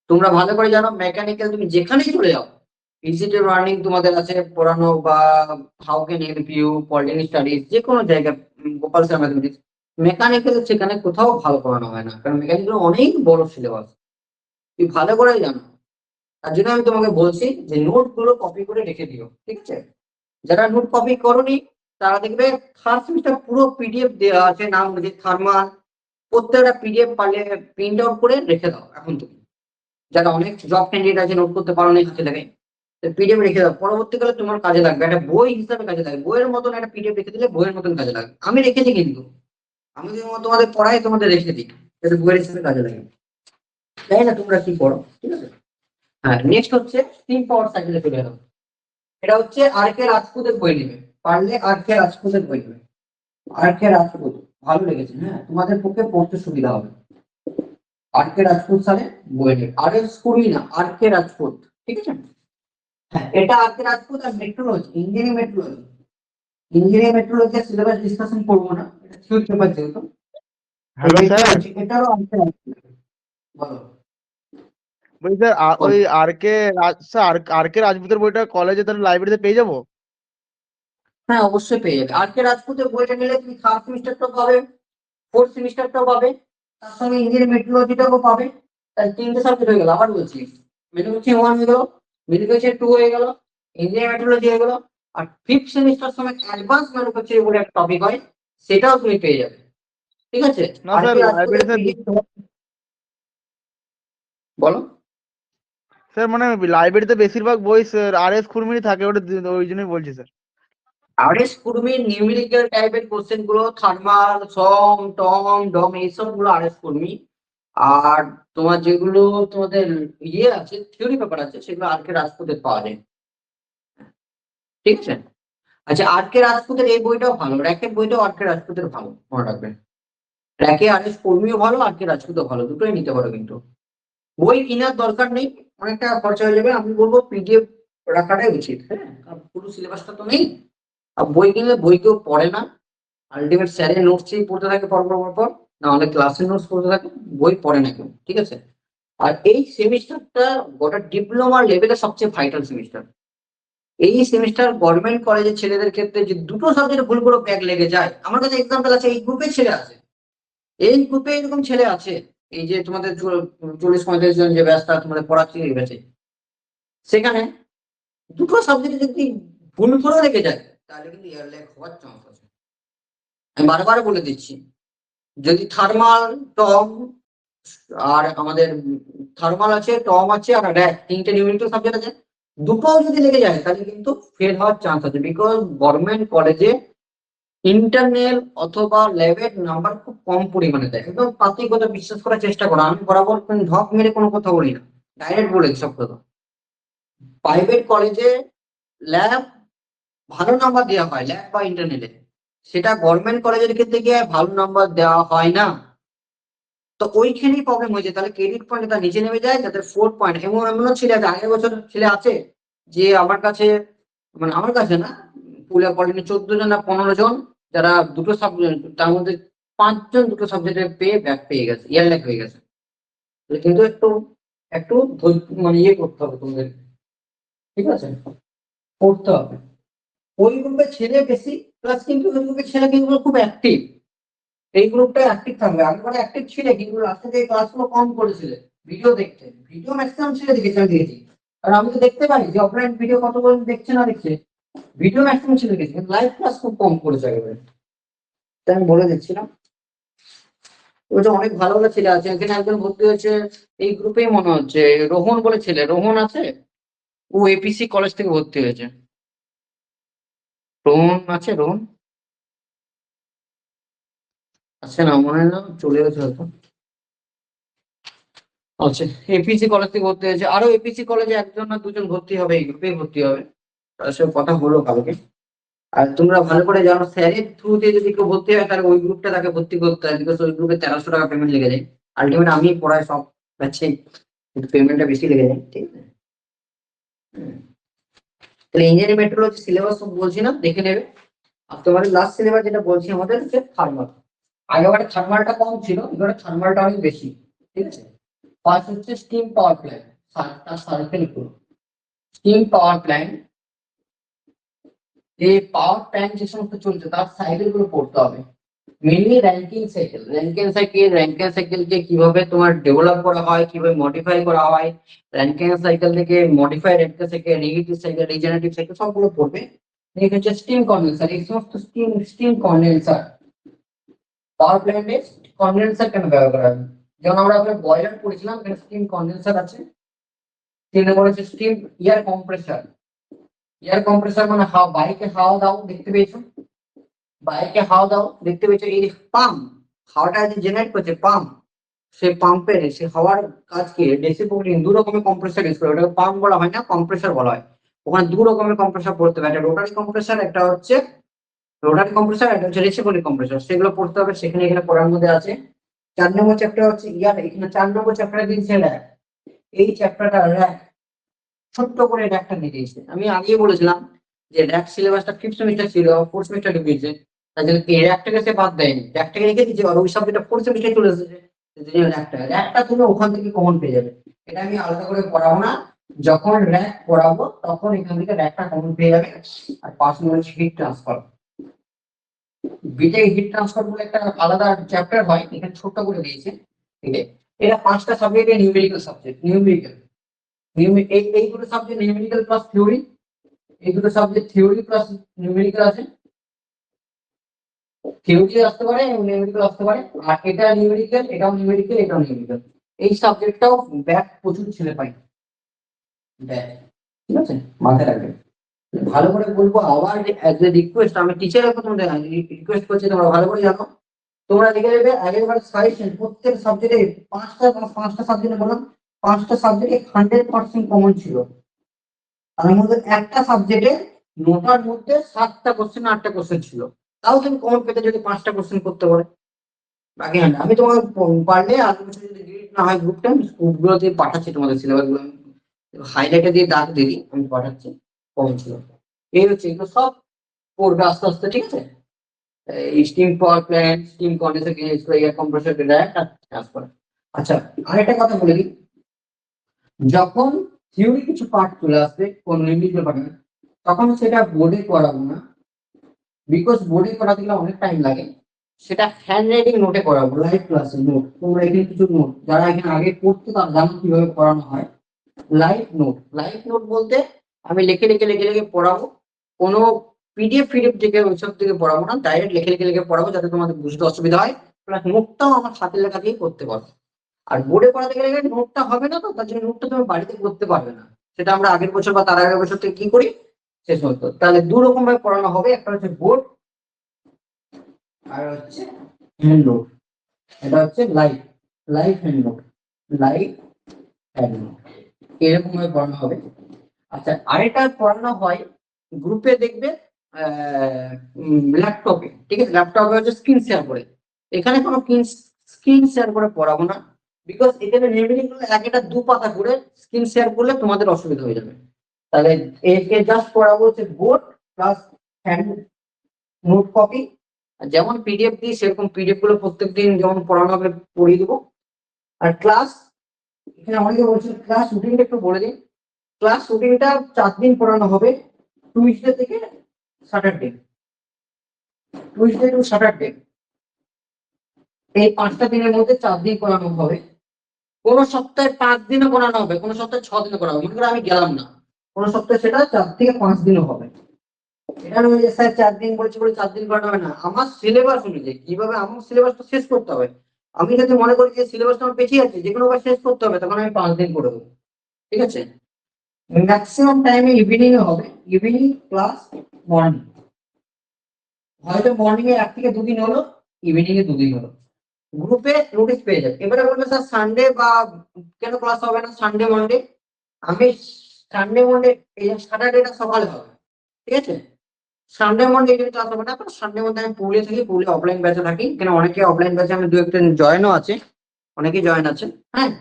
তোমরা ভালো করে জানো মেকানিক্যাল তুমি যেখানেই চলে যাও, ইজিটে লার্নিং তোমাদের আছে পড়ানো বা how can help you, polytechnic studies, যে কোনো জায়গায়, গোপাল স্যার ম্যাথমেটিক্স, মেকানিক্যাল সেখানে কোথাও ভালো পড়ানো হয় না, কারণ মেকানিক্যাল অনেক বড় সিলেবাস, তুই ভালো করে জানো। তার জন্য আমি তোমাকে বলছি যে নোট গুলো কপি করে রেখে দিও, ঠিক আছে। যারা নোট কপি করোনি তারা দেখবে 3rd সেমিস্টার পুরো পিডিএফ দেওয়া আছে, নাম লিখে থার্মাল, প্রত্যেকটা পিডিএফ পারলে প্রিন্ট আউট করে রেখে দাও এখন তুমি। যারা অনেক জব ক্যান্ডিডেট আছে নোট করতে পারো না হাতে লাগে, পিডিএফ রেখে দাও, পরবর্তীকালে তোমার কাজে লাগবে, একটা বই হিসাবে কাজে লাগবে, বইয়ের মতন একটা পিডিএফ রেখে দিলে বইয়ের মতন কাজে লাগবে। আমি রেখেছি কিন্তু, আমি তোমাদের পড়াই তোমাদের রেখে দিই, যাতে বইয়ের হিসাবে কাজে লাগে। তাই না, তোমরা কি করো, ঠিক আছে। হ্যাঁ, নেক্সট হচ্ছে স্টিম পাওয়ার সাইকেলে চলে এলাম। এটা হচ্ছে আর কে রাজপুতের বই নেবে, পারলে আর কে রাজপুতের বই নেবে। আর কে রাজপুত ভালো লেগেছে, হ্যাঁ, তোমাদের পক্ষে পড়তে সুবিধা হবে। আর কে রাজপুত সালে বই নেবে, আর এস কুড়ি না, আর কে রাজপুত, ঠিক আছে। হ্যাঁ, এটা আর কে রাজপুত আর metrology, engineering metrology. Engineering metrology syllabus discussion করবো না, এটা থিওরি পেপার যেহেতু। হ্যালো স্যার, এটারও আর কে রাজপুত, বলো। বলছি স্যার ওই আর কে রাজপুতের বইটা কলেজে তাহলে লাইব্রেরিতে পেয়ে যাবো? হ্যাঁ, অবশ্যই পেয়ে যাবে। আর কে রাজপুতের বইটা নিলে তুমি 3rd সেমিস্টারটাও পাবে, 4th সেমিস্টারটাও পাবে, তার সঙ্গে ইঞ্জিনিয়ারিং মেট্রোলজিটাও পাবে। তাহলে 3টে সাবজেক্ট হয়ে গেল। আবার বলছি, ম্যানুফ্যাকচারিং 1 হয়ে গেল, ম্যানুফ্যাকচারিং 2 হয়ে গেল, ইঞ্জিনিয়ারিং মেট্রোলজি হয়ে গেল। আর 5th সেমিস্টার সময় অ্যাডভান্স ম্যানুফ্যাকচারিং বলে একটা টপিক হয়, সেটাও তুমি পেয়ে যাবে, ঠিক আছে। না আর স্যার, কে রাজপুতের লাইব্রেরিতে বলো। স্যার মানে লাইব্রেরিতে বেশিরভাগ বই স্যার আর এস খুরমিরই থাকে, ওটা ওই জন্যই বলছি স্যার। আরএস কুর্মীর নিউমেরিক্যাল টাইপের কোশ্চেন গুলো থার্মাল, সম, টম, ডম এইসব গুলো আরএস কুর্মী। আর তোমার যেগুলো তোমাদের ইয়ে আছে, থিওরি পেপার আছে, সেগুলো আর কে রাজপুতের পাওয়া যায়। ঠিক আছে। আচ্ছা, আর কে রাজপুতের এই বইটাও ভালো, র্যাকের বইটাও আর কে রাজপুতের ভালো, মনে রাখবেন। র্যাকে আরএস কুর্মীও ভালো, আর কে রাজপুতও ভালো, দুটোই নিতে পারো। কিন্তু বই কেনার দরকার নেই, অনেক টাকা খরচা হয়ে যাবে। আমি বলবো পিডিএফ রাখাটাই উচিত। হ্যাঁ, কারণ পুরো সিলেবাসটা তো নেই। আর বই কিনলে বই কেউ পড়ে না, আলটিমেট স্যারের নোটসই পড়তে থাকে পর, না হলে ক্লাসের নোটস পড়তে থাকে, বই পড়ে না কেউ। ঠিক আছে। আর এই সেমিস্টারটা গোটা ডিপ্লোমা লেভেলে সবচেয়ে ভাইটাল সেমিস্টার। এই সেমিস্টার গভর্নমেন্ট কলেজের ছেলেদের ক্ষেত্রে যে দুটো সাবজেক্টে ভুল করে ব্যাক লেগে যায়, আমার কাছে এক্সাম্পল আছে, এই গ্রুপে ছেলে আছে, এই গ্রুপে এরকম ছেলে আছে। এই যে তোমাদের 40-45 জন যে ব্যাচটা তোমাদের পড়াচ্ছি এই ব্যাচে, সেখানে দুটো সাবজেক্টে যদি ভুল করে লেগে যায়, তাহলে কিন্তু ইয়ার ল্যাগ হওয়ার চান্স আছে। আমি বারবার বলে দিচ্ছি, যদি থার্মাল, টম আর আমাদের থার্মাল আছে, টম আছে, আর র্যাক, তিনটে নিউমেরিক্যাল সাবজেক্ট আছে, দুটোও যদি লেগে যায় তাহলে কিন্তু ফেল হওয়ার চান্স আছে। বিকজ গভর্নমেন্ট কলেজে ইন্টারনাল অথবা ল্যাবের নাম্বার খুব কম পরিমাণে দেয়। একদম পাতি কথা বিশ্বাস করার চেষ্টা করো, আমি বরাবর ঢপ মেরে কোনো কথা বলি না, ডাইরেক্ট বলে সব কথা। প্রাইভেট কলেজে ল্যাব ভালো নাম্বার দেওয়া হয়, ল্যাব বা ইন্টারনেলে, সেটা গভর্নমেন্ট কলেজের ক্ষেত্রে গিয়ে ভালো নাম্বার দেওয়া হয় না। তো ওইখানেই প্রবলেম হয়েছে, তাহলে ক্রেডিট পয়েন্ট তার নিচে নেমে যায়, তাদের 4 পয়েন্ট। এমনও ছেলে আছে, আগের বছর ছেলে আছে যে আমার কাছে, মানে আমার কাছে না, পুরো কলেজে 14 জন না 15 জন, যারা দুটো সাবজেক্ট, তার মধ্যে 5 জন দুটো সাবজেক্টে পেয়ে ব্যাক পেয়ে গেছে, ইয়ার ল্যাগ হয়ে গেছে। কিন্তু একটু একটু মানে ইয়ে করতে হবে তোমাদের। ঠিক আছে, পড়তে হবে। ওই গ্রুপে ছেলে বেশি, প্লাস কিন্তু ওই গ্রুপের ছেলে কিন্তু খুব অ্যাক্টিভ। এই গ্রুপটা অ্যাক্টিভ থাকবে, আগে মানে অ্যাক্টিভ ছিল, কিন্তু লাস্টে যে ক্লাসগুলো কম করেছিল ভিডিও দেখতে, ভিডিও ম্যাক্সিমাম ছেলে দেখেছি, আমি দেখেছি। আর আমি তো দেখতে পাই যে অফলাইন ভিডিও কত করে দেখছে না দেখছে, ভিডিও ম্যাক্সিমাম ছেলে দেখেছি, কিন্তু লাইভ ক্লাস খুব কম করেছে একেবারে। তাই আমি বলে দিচ্ছিলাম, ওটা অনেক ভালো ভালো ছেলে আছে। এখানে একজন ভর্তি হয়েছে এই গ্রুপেই মনে হচ্ছে, রোহন বলে ছেলে, রোহন আছে, ও এপিসি কলেজ থেকে ভর্তি হয়েছে। রোহন আছে, রোহন আছে না, মনে হয় না, চলে গেছে হয়তো। আচ্ছা, এপিসি কলেজ থেকে ভর্তি হয়েছে, আরো এপিসি কলেজে একজন না দুজন ভর্তি হবে, এই গ্রুপে ভর্তি হবে, তার সাথে কথা হলো কালকে। আর তোমরা ভালো করে জানো, স্যারের থ্রুতে যদি কেউ ভর্তি হয় তাহলে ওই গ্রুপটা তাকে ভর্তি করতে হয়, বিকজ ওই গ্রুপে 1300 টাকা পেমেন্ট লেগে যায়। আলটিমেট আমি পড়াই সব পাচ্ছি, কিন্তু পেমেন্টটা বেশি লেগে যায়। ঠিক আছে। তাহলে ইঞ্জিনিয়ারিং মেট্রোলজি সিলেবাস বলছি না, দেখে নেবে। আর তোমার লাস্ট সিলেবাস যেটা বলছি আমাদের হচ্ছে থার্মাল। আগেবারে থার্মালটা কম ছিল, এবারে থার্মালটা অনেক বেশি। ঠিক আছে। ফার্স্ট হচ্ছে স্টিম পাওয়ার প্ল্যান্ট, তার সার্কেল পুরো স্টিম পাওয়ার প্ল্যান্ট, এই পাওয়ার প্ল্যান্ট যে সমস্ত চলছে তার সাইকেল গুলো পড়তে হবে। মেনলি র্যাঙ্কিং সাইকেলকে কিভাবে তোমার ডেভেলপ করা হয়, কিভাবে মডিফাই করা হয়, র্যাঙ্কিং সাইকেল থেকে modify ranking cycle, negative cycle, regenerative cycle সবগুলো পড়বে। এখানে হচ্ছে স্টিম কন্ডেন্সার, এই সমস্ত স্টিম কন্ডেন্সার, পাওয়ার প্ল্যান্টে কন্ডেন্সার কেন ব্যবহার করা হয়। যেমন আমরা ওখানে বয়লার পড়েছিলাম, এখানে স্টিম কন্ডেন্সার আছে। 3 নম্বর হচ্ছে steam air compressor. Air compressor মানে বাইকে হাওয়া দাও, দেখতে পেয়েছো, বাইকে হাওয়া দাও দেখতে পেয়েছো, এই পাম্প, হাওয়াটা যে জেনারেট করছে পাম্প, সেই পাম্পের সে হাওয়ার কাজকে রেসিপ্রোকেটিং দু রকমের কম্প্রেসার ইউজ করে, ওটাকে পাম্প বলা হয় না, কম্প্রেসার বলা হয়। ওখানে দু রকমের কম্প্রেসার পড়তে হবে, একটা রোটারি কম্প্রেসার, একটা হচ্ছে রেসিপ্রোকেটিং কম্প্রেসার, সেগুলো পড়তে হবে। সেখানে এখানে পড়ার মধ্যে আছে। 4 নম্বর চ্যাপ্টার হচ্ছে ইয়ার, এখানে 4 নম্বর চ্যাপ্টারে দিয়েছে র্যাক। এই চ্যাপ্টারটা র্যাক ছোট্ট করে র্যাকটা দিয়ে দিয়েছে। আমি আগেই বলেছিলাম যে র্যাক সিলেবাসটা 5th সেমিস্টার ছিল, 4th সেমিস্টারে দিয়েছে, তার জন্য এই র্যাকটাকে সে বাদ দেয়নি, র্যাকটাকে রেখে দিয়েছে, আর ওই সাবজেক্টটা 4th সেমিস্টারে চলে এসেছে। র্যাকটা তুমি ওখান থেকে কমন পেয়ে যাবে, এটা আমি আলাদা করে পড়াবো না, যখন র্যাক পড়াবো তখন এখান থেকে র্যাকটা কমন পেয়ে যাবে। আর personal heat transfer, BTech heat transfer বলে একটা আলাদা চ্যাপ্টার হয়, এখানে ছোট্ট করে দিয়েছে। ঠিক আছে। এটা 5টা সাবজেক্টের নিউমেরিক্যাল সাবজেক্ট, নিউমেরিক্যাল এই দুটো সাবজেক্ট নিউমেরিক্যাল প্লাস থিওরি, এই দুটো সাবজেক্ট থিওরি প্লাস নিউমেরিক্যাল আছে, থিওরি আসতে পারে এবং নিউমেরিক্যাল আসতে পারে। আর এটা নিউমেরিক্যাল, এটাও নিউমেরিক্যাল, এটাও নিউমেরিক্যাল। এই সাবজেক্টটাও ব্যাক প্রচুর ছেলে পাই, ব্যাক। ঠিক আছে, মাথায় রাখবেন। ভালো করে বলবো আবার অ্যাজ এ রিকোয়েস্ট, আমি টিচারের কথা তোমাদের রিকোয়েস্ট করছি, তোমরা ভালো করে জানো। তোমরা লিখে দেবে আগের বার সাজেশন প্রত্যেক সাবজেক্টে পাঁচটা সাবজেক্টে বললাম, 5টা সাবজেক্টে 100% কমন ছিল। তার মধ্যে একটা সাবজেক্টে 9টার মধ্যে 7টা কোশ্চেন 8টা কোশ্চেন ছিল। তাও তুমি কমন পেতে যদি 5টা কোশ্চেন করতে পারে। বাকি হ্যাঁ, আমি তোমাকে পারলে আগের বছর যদি ডিলিট না হয় গ্রুপটা, আমি গ্রুপগুলোতে পাঠাচ্ছি তোমাদের সিলেবাস গুলো, হাইলাইটে দিয়ে দাগ দিই, আমি পাঠাচ্ছি কমন ছিল। এই হচ্ছে, এগুলো সব পড়বে আস্তে আস্তে, ঠিক আছে। Steam power plant, steam condenser, air compressor, direct transfer. আচ্ছা, আরেকটা কথা বলে দিই, যখন থিওরি কিছু পার্ট চলে আসবে কোন নির্দিষ্ট পার্টে, তখন সেটা বোর্ডে করাবো না, বিকজ বোর্ডে করাতে গেলে অনেক টাইম লাগে। সেটা হ্যান্ড রাইটিং নোটে করাবো, লাইভ ক্লাসে নোট। তোমরা এখানে কিছু নোট যারা এখানে আগে পড়তে তারা জানো কিভাবে পড়ানো হয়। লাইভ নোট বলতে আমি লিখে লিখে লিখে লিখে পড়াবো, কোনো পিডিএফ থেকে ওইসব থেকে পড়াবো না, ডাইরেক্ট লিখে লিখে লিখে পড়াবো যাতে তোমাদের বুঝতে অসুবিধা হয়, প্লাস নোটটাও আমার হাতের লেখা দিয়ে করতে পারো। আর বোর্ডে পড়াতে গেলে নোটটা হবে না, তো তার জন্য নোটটা তুমি বাড়িতে করতে পারবে না। সেটা আমরা আগের বছর বা তার আগের বছর থেকে কি করি শেষ হতো। তাহলে দু রকম ভাবে পড়ানো হবে, একটা হচ্ছে বোর্ড আর হচ্ছে হ্যান্ড নোট। এটা হচ্ছে live hand note, live hand note, এরকম ভাবে পড়ানো হবে। আচ্ছা, আরেকটা পড়ানো হয় গ্রুপে, দেখবে ল্যাপটপে, ঠিক আছে, ল্যাপটপে হচ্ছে স্ক্রিন শেয়ার করে। এখানে কোনো স্ক্রিন শেয়ার করে পড়াবো না, বিকজ এখানে রিমেনিং গুলো এক একটা 2 পাতা করে, স্ক্রিন শেয়ার করলে তোমাদের অসুবিধা হয়ে যাবে। তাহলে একে জাস্ট পড়াবো হচ্ছে board plus hand note copy. যেমন পিডিএফ দিই সেরকম পিডিএফ গুলো প্রত্যেকদিন যেমন পড়ানো হবে পড়িয়ে দেবো। আর ক্লাস, এখানে অনেকে বলছে ক্লাস রুটিনটা একটু বলে দিন। ক্লাস রুটিনটা 4 দিন পড়ানো হবে, টুইসডে থেকে স্যাটারডে, টুইসডে টু স্যাটারডে, এই 5টা দিনের মধ্যে 4 দিন পড়ানো হবে। কোন সপ্তাহে 5 দিনও পড়ানো হবে, কোন সপ্তাহে 6 দিনও পড়ানো হবে। মনে করো আমি গেলাম না, কোন সপ্তাহে সেটা 4 থেকে 5 দিনও হবে। এটা নয় যে স্যার 4 দিন বলেছি বলে 4 দিন করানো হবে না, আমার সিলেবাস অনুযায়ী কিভাবে আমার সিলেবাসটা শেষ করতে হবে। আমি যদি মনে করি যে সিলেবাসটা আমার পেছিয়ে আছে, যে কোনো বার শেষ করতে হবে, তখন আমি 5 দিন করে দেবো, ঠিক আছে। ম্যাক্সিমাম টাইমে ইভিনিং এ হবে, ইভিনিং প্লাস মর্নিং। হয়তো মর্নিং এ 1 থেকে 2 দিন হলো, ইভিনিং এ 2 দিন হলো। গ্রুপে নোটিশ পেয়ে যাবে। এবারে বলবে স্যার সানডে বা কেন ক্লাস হবে না, সানডে মন্ডে। আমি সানডে মন্ডে, এই স্যাটারডেটা সকালে হবে, ঠিক আছে। সানডে মন্ডে এই ক্লাস হবে না, কারণ সানডে মধ্যে আমি পুরুলিয়া থাকি, পুরুলিয়া অফলাইন ব্যাচে থাকি, কেন অনেকে অফলাইন ব্যাচে আমি 2-1 জয়েনও আছে, অনেকেই জয়েন আছে, হ্যাঁ।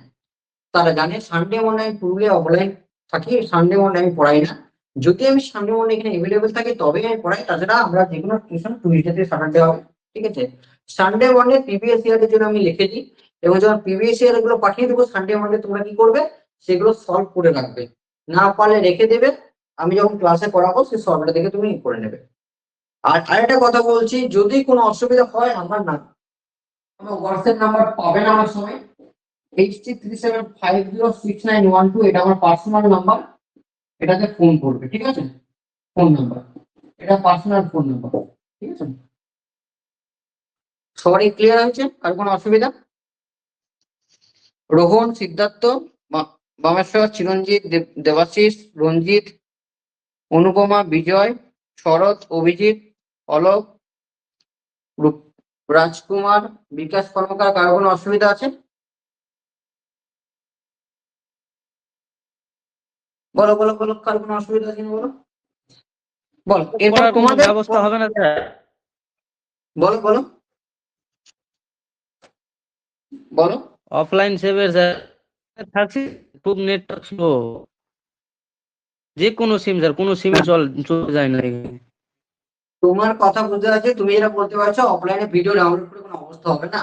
তারা জানে সানডে মন্ডে আমি পুরুলিয়া অফলাইন থাকি, সানডে মন্ডে আমি পড়াই না। যদি আমি সানডে মন্ডে এখানে এভেলেবেল থাকি তবেই আমি পড়াই, তাছাড়া আমরা যে কোনো টিউশন টুইসডে থেকে স্যাটারডে হবে, ঠিক আছে। সানডে মন্ডে প্রিভিয়াস ইয়ারের জন্য আমি লিখে দিই, এবং যখন প্রিভিয়াস ইয়ার গুলো পাঠিয়ে দেবো সানডে মন্ডে তোমরা কি করবে, সেগুলো সলভ করে রাখবে, না পারলে রেখে দেবে, আমি যখন ক্লাসে পড়াবো সেই সলভটা দেখে তুমি করে নেবে। আর আরেকটা কথা বলছি, যদি কোনো অসুবিধা হয় আমার না, আমার হোয়াটসঅ্যাপ নাম্বার পাবেন আমার সময়, 83750691 এটা আমার পার্সোনাল নাম্বার, এটাতে ফোন করবে, ঠিক আছে। ফোন নাম্বার, এটা পার্সোনাল ফোন নাম্বার, ঠিক আছে। সবারই ক্লিয়ার হয়েছে? আর কোনো অসুবিধা? রোহন, সিদ্ধার্থ, বামেশ্বর, চিরঞ্জিত, দেবাশিস, রঞ্জিত, অনুপমা, বিজয়, শরৎ, অভিজিৎ, অলোক, রাজকুমার, বিকাশ কর্মকার, কারো কোনো অসুবিধা আছে? বলো বলো বলো, কার কোনো অসুবিধা আছে কিনা বলো, বলো। এরপর পড়ার কোনো তোমাদের ব্যবস্থা হবে না স্যার? বলো বলো বলো। অফলাইন সেভের স্যার থাকছি, খুব নেটওয়ার্ক স্লো, যে কোনো সিম স্যার, কোনো সিমই চলে যায় না এখানে। তোমার কথা বুঝতে পারছি, তুমি যেটা বলতে পারছো অফলাইনে ভিডিও ডাউনলোড করে কোনো অবস্থা হবে না।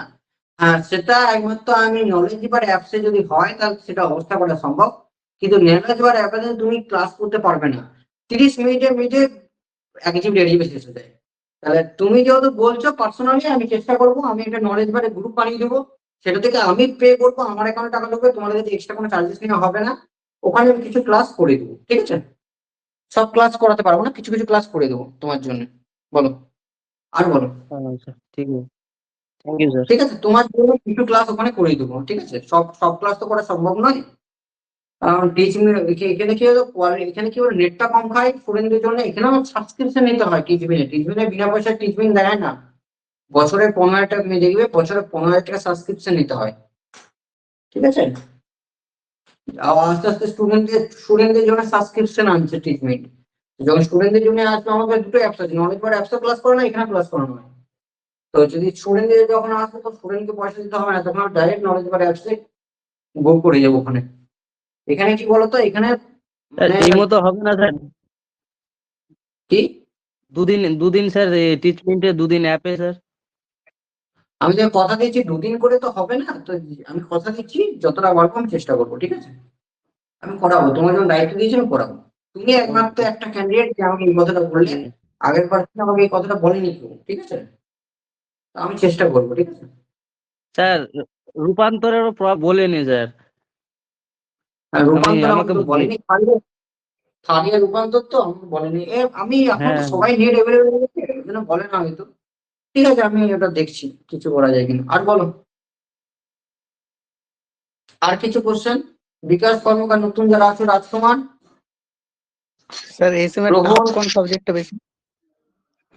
হ্যাঁ, সেটা একমাত্র আমি নলেজ বার অ্যাপসে যদি হয় তাহলে সেটা অবস্থা করা সম্ভব, কিন্তু নলেজ বার অ্যাপে তুমি ক্লাস করতে পারবে না। 30 মিনিটের মধ্যে 1 GB ডেটা শেষ হয়ে যায়। তাহলে তুমি যেহেতু বলছো পার্সোনালি, আমি চেষ্টা করবো, আমি একটা নলেজ বারে গ্রুপ বানিয়ে দেবো, সেটা থেকে আমি পে করবো, আমার অ্যাকাউন্টে টাকা ঢুকবে, তোমাদের কাছে এক্সট্রা কোনো চার্জেস নেওয়া হবে না। ওখানে আমি কিছু ক্লাস করে দেবো, ঠিক আছে। সব ক্লাস করাতে পারবো না, কিছু কিছু ক্লাস করে দেবো তোমার জন্য। বলো, আর বলো। স্যার ঠিক আছে, থ্যাংক ইউ স্যার। ঠিক আছে, তোমার জন্য কিছু ক্লাস ওখানে করে দেবো, ঠিক আছে। সব সব ক্লাস তো করা সম্ভব নয়। টিচিং এখানে কি হলো এখানে কি হলো নেটটা কম খায় স্টুডেন্টদের জন্য, এখানেও সাবস্ক্রিপশন নিতে হয় টিচিংয়ে বিনা পয়সায় টিচিং দেয় না। বছরে 15,000 টাকা, তুমি দেখবে বছরে 15,000 টাকা সাবস্ক্রিপশন নিতে হয়, ঠিক আছে। আস্তে আস্তে স্টুডেন্টদের জন্য সাবস্ক্রিপশন আনছে ট্রিটমেন্ট। যখন স্টুডেন্টদের জন্য আসবে, আমাদের দুটো অ্যাপস আছে, নলেজ বার অ্যাপসে ক্লাস করে না, এখানে ক্লাস করানো হয়। তো যদি স্টুডেন্টদের যখন আসবে তো স্টুডেন্টকে পয়সা দিতে হবে না, তখন ডাইরেক্ট নলেজ বার অ্যাপসে গো করে যাবো ওখানে। এখানে কি বলতো, এখানে স্যার মানে এই মতো হবে না স্যার? কি, দুদিন স্যার ট্রিটমেন্টে, দুদিন অ্যাপে স্যার। আমি যে কথা দিয়েছি 2 দিন করে তো হবে না তো, আমি কথা দিচ্ছি যতটা পারবো আমি চেষ্টা করবো, ঠিক আছে। আমি করাবো, তোমার যখন দায়িত্ব দিয়েছি আমি করাবো। তুমি একমাত্র একটা ক্যান্ডিডেট যে আমাকে এই কথাটা বললে, আগের বার কিন্তু আমাকে এই কথাটা বলেনি কেউ, ঠিক আছে। তো আমি চেষ্টা করবো, ঠিক আছে। স্যার রূপান্তরেরও বলেনি স্যার। আর রূপান্তর আমাকে আমাকে তো বলেনি, থার্ড ইয়ার রূপান্তর তো আমাকে বলেনি। আমি এখন তো হ্যাঁ সবাই নেট অ্যাভেলেবেল হয়েছে, ওই জন্য বলে না হয়তো। ঠিক আছে, আমি ওটা দেখছি কিছু করা যায় কিনা। আর বলো, আর কিছু কোশ্চেন? বিকাশ কর্মকার, নতুন যারা আছে, রাজকুমার, স্যার এই সেমের প্রভু, টাফ কোন সাবজেক্টটা বেশি?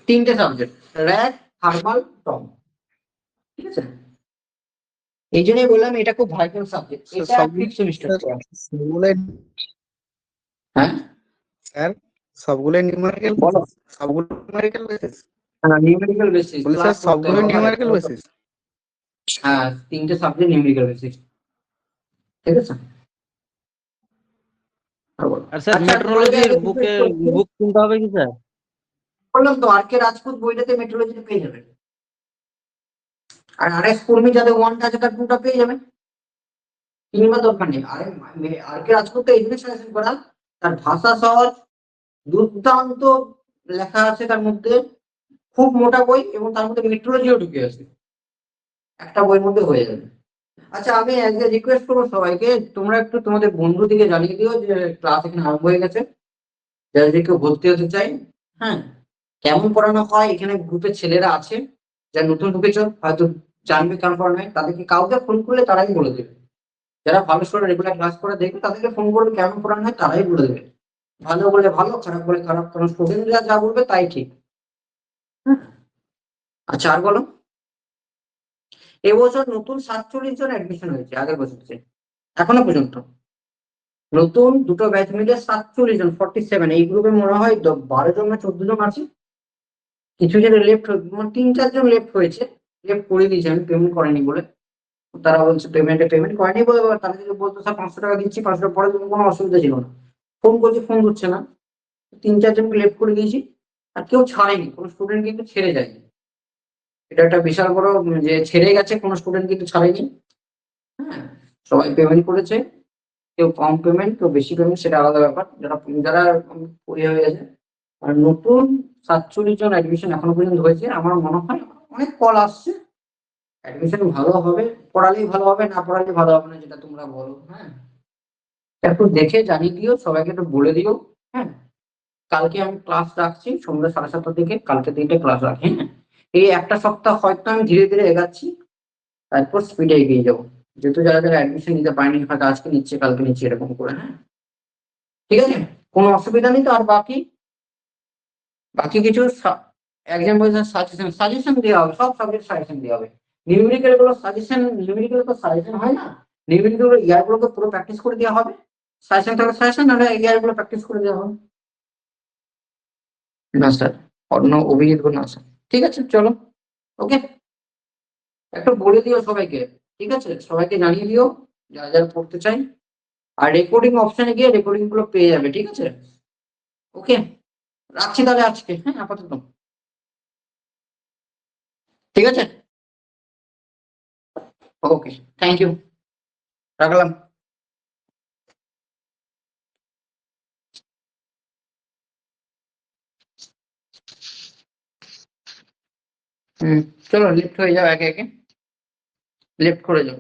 3টে সাবজেক্ট, র্যাক, থার্মাল, টম, ঠিক আছে। এই জন্যই বললাম এটা খুব ভাইটাল সাবজেক্ট, স্যার এটা সবগুলো ফিফথ সেমিস্টার। সবগুলোই হ্যাঁ স্যার সবগুলোই নিউমেরিক্যাল বলো। বেসিস, সবগুলো নিউমেরিক্যাল বেসিস। হ্যাঁ নিউমেরিক্যাল বেসিস, বলি ক্লাস স্যার করতে সবগুলো হবে। Numerical basis. হ্যাঁ 3টে সাবজেক্ট নিউমেরিক্যাল বেসিস, ঠিক আছে। আর বলো। আর স্যার আচ্ছা তোমাদেরকে মেট্রোলজির আগে জিজ্ঞেস করছি, বুক কিনতে হবে কি স্যার? বললাম তো আর কে রাজপুত বইটাতে মেট্রোলজিতে পেয়ে যাবে। আর আরএস কর্মী যাদের 1টা আছে তার 2টা পেয়ে যাবে, কিংবা দরকার নেই। আর কে রাজপুত এই জন্য সাজেশন করা, তার ভাষা সহজ, দুর্দান্ত লেখা আছে তার মধ্যে, খুব মোটা বই, এবং তার মধ্যে মেট্রোলজিও ঢুকে আছে, একটা বইয়ের মধ্যে হয়ে যাবে। আচ্ছা আমি একটা রিকোয়েস্ট করবো সবাইকে, তোমরা একটু তোমাদের বন্ধুদিকে জানিয়ে দিও যে ক্লাস এখানে আরম্ভ হয়ে গেছে, যারা যদি কেউ ভর্তি হতে চাই। হ্যাঁ, কেমন পড়ানো হয় এখানে গ্রুপে ছেলেরা আছে, যারা নতুন ঢুকেছ হয়তো জানবে কেমন পড়ানো হয়, তাদেরকে কাউকে ফোন করলে তারাই বলে দেবে। যারা ভালো স্টুডেন্ট রেগুলার ক্লাস করে দেখবে তাদেরকে ফোন করলে কেমন পড়ানো হয় তারাই বলে দেবে। ভালো বলে ভালো, খারাপ বলে খারাপ, কারণ স্টুডেন্টরা যা বলবে তাই ঠিক। হ্যাঁ। আচ্ছা আর বলো, এবছর নতুন 47 জন অ্যাডমিশন হয়েছে, আগের বছর চেয়ে এখনো পর্যন্ত নতুন দুটো ব্যাচ মিলে 47 জন, 47। এই গ্রুপে মনে হয় 12 জন না 14 জন আছে। কিছু জন লেফট, মানে 3-4 জন লেফট হয়েছে, লেফট করে দিয়েছে, আমি পেমেন্ট করেনি বলে। তারা বলছে পেমেন্ট করেনি বলে, তারা যদি বলতো স্যার 500 টাকা দিচ্ছি, 500 টাকা পরে দেবো, কোনো অসুবিধা ছিল না। ফোন করছি, ফোন ধরছে না। 3-4 জনকে লেফট করে দিয়েছি। আর কেউ ছাড়েনি, কোনো স্টুডেন্ট কিন্তু ছেড়ে যায়নি। এটা একটা বিশাল বড় যে ছেড়ে গেছে, কোনো স্টুডেন্ট কিন্তু ছাড়েনি। হ্যাঁ, সবাই পেমেন্ট করেছে, কেউ কম পেমেন্ট কেউ বেশি পেমেন্ট, সেটা আলাদা ব্যাপার। যারা যারা পড়ে হয়ে গেছে। আর নতুন 47 জন অ্যাডমিশন এখনো পর্যন্ত হয়েছে, আমার মনে হয় অনেক কল আসছে। অ্যাডমিশন ভালো হবে, পড়ালেই ভালো হবে, না পড়ালেই ভালো হবে না, যেটা তোমরা বলো। হ্যাঁ, একটু দেখে জানিয়ে দিও, সবাইকে একটু বলে দিও। হ্যাঁ, কালকে আমি ক্লাস রাখছি সন্ধ্যা 7:30 থেকে, কালকে 3টে ক্লাস রাখি। হ্যাঁ, এই একটা সপ্তাহ হয়তো আমি ধীরে ধীরে এগাচ্ছি, তারপর স্পিডে এগিয়ে যাবো। যেহেতু যারা যারা অ্যাডমিশন নিতে পারেনি, হয়তো আজকে নিচ্ছে কালকে নিচ্ছে, এরকম করে। হ্যাঁ, ঠিক আছে, কোনো অসুবিধা নেই তো। আর বাকি বাকি কিছু একজন বলছে সাজেশন, সাজেশন দেওয়া হবে, সব সাবজেক্ট সাজেশন দেওয়া হবে। নিউমেরিক্যাল গুলো সাজেশন, নিউমেরিক্যাল তো সাজেশন হয় না, নিউমেরিক্যাল গুলো ইয়ার গুলোকে পুরো প্র্যাকটিস করে দেওয়া হবে। সাজেশন থাকলে সাজেশন, নাহলে ইয়ার গুলো প্র্যাকটিস করে দেওয়া হবে। না স্যার, অন্য অভিজিৎ না স্যার। ঠিক আছে চলো, ওকে। একটু বলে দিও সবাইকে, ঠিক আছে, সবাইকে জানিয়ে দিও যারা যারা পড়তে চাই। আর রেকর্ডিং অপশনে গিয়ে রেকর্ডিং গুলো পেয়ে যাবে, ঠিক আছে। ওকে, রাখছি তাহলে আজকে, হ্যাঁ আপাতত, ঠিক আছে। ওকে, থ্যাংক ইউ, রাখলাম। চলো লিফট হয়ে যাও, একে একে লিফট করে যাও।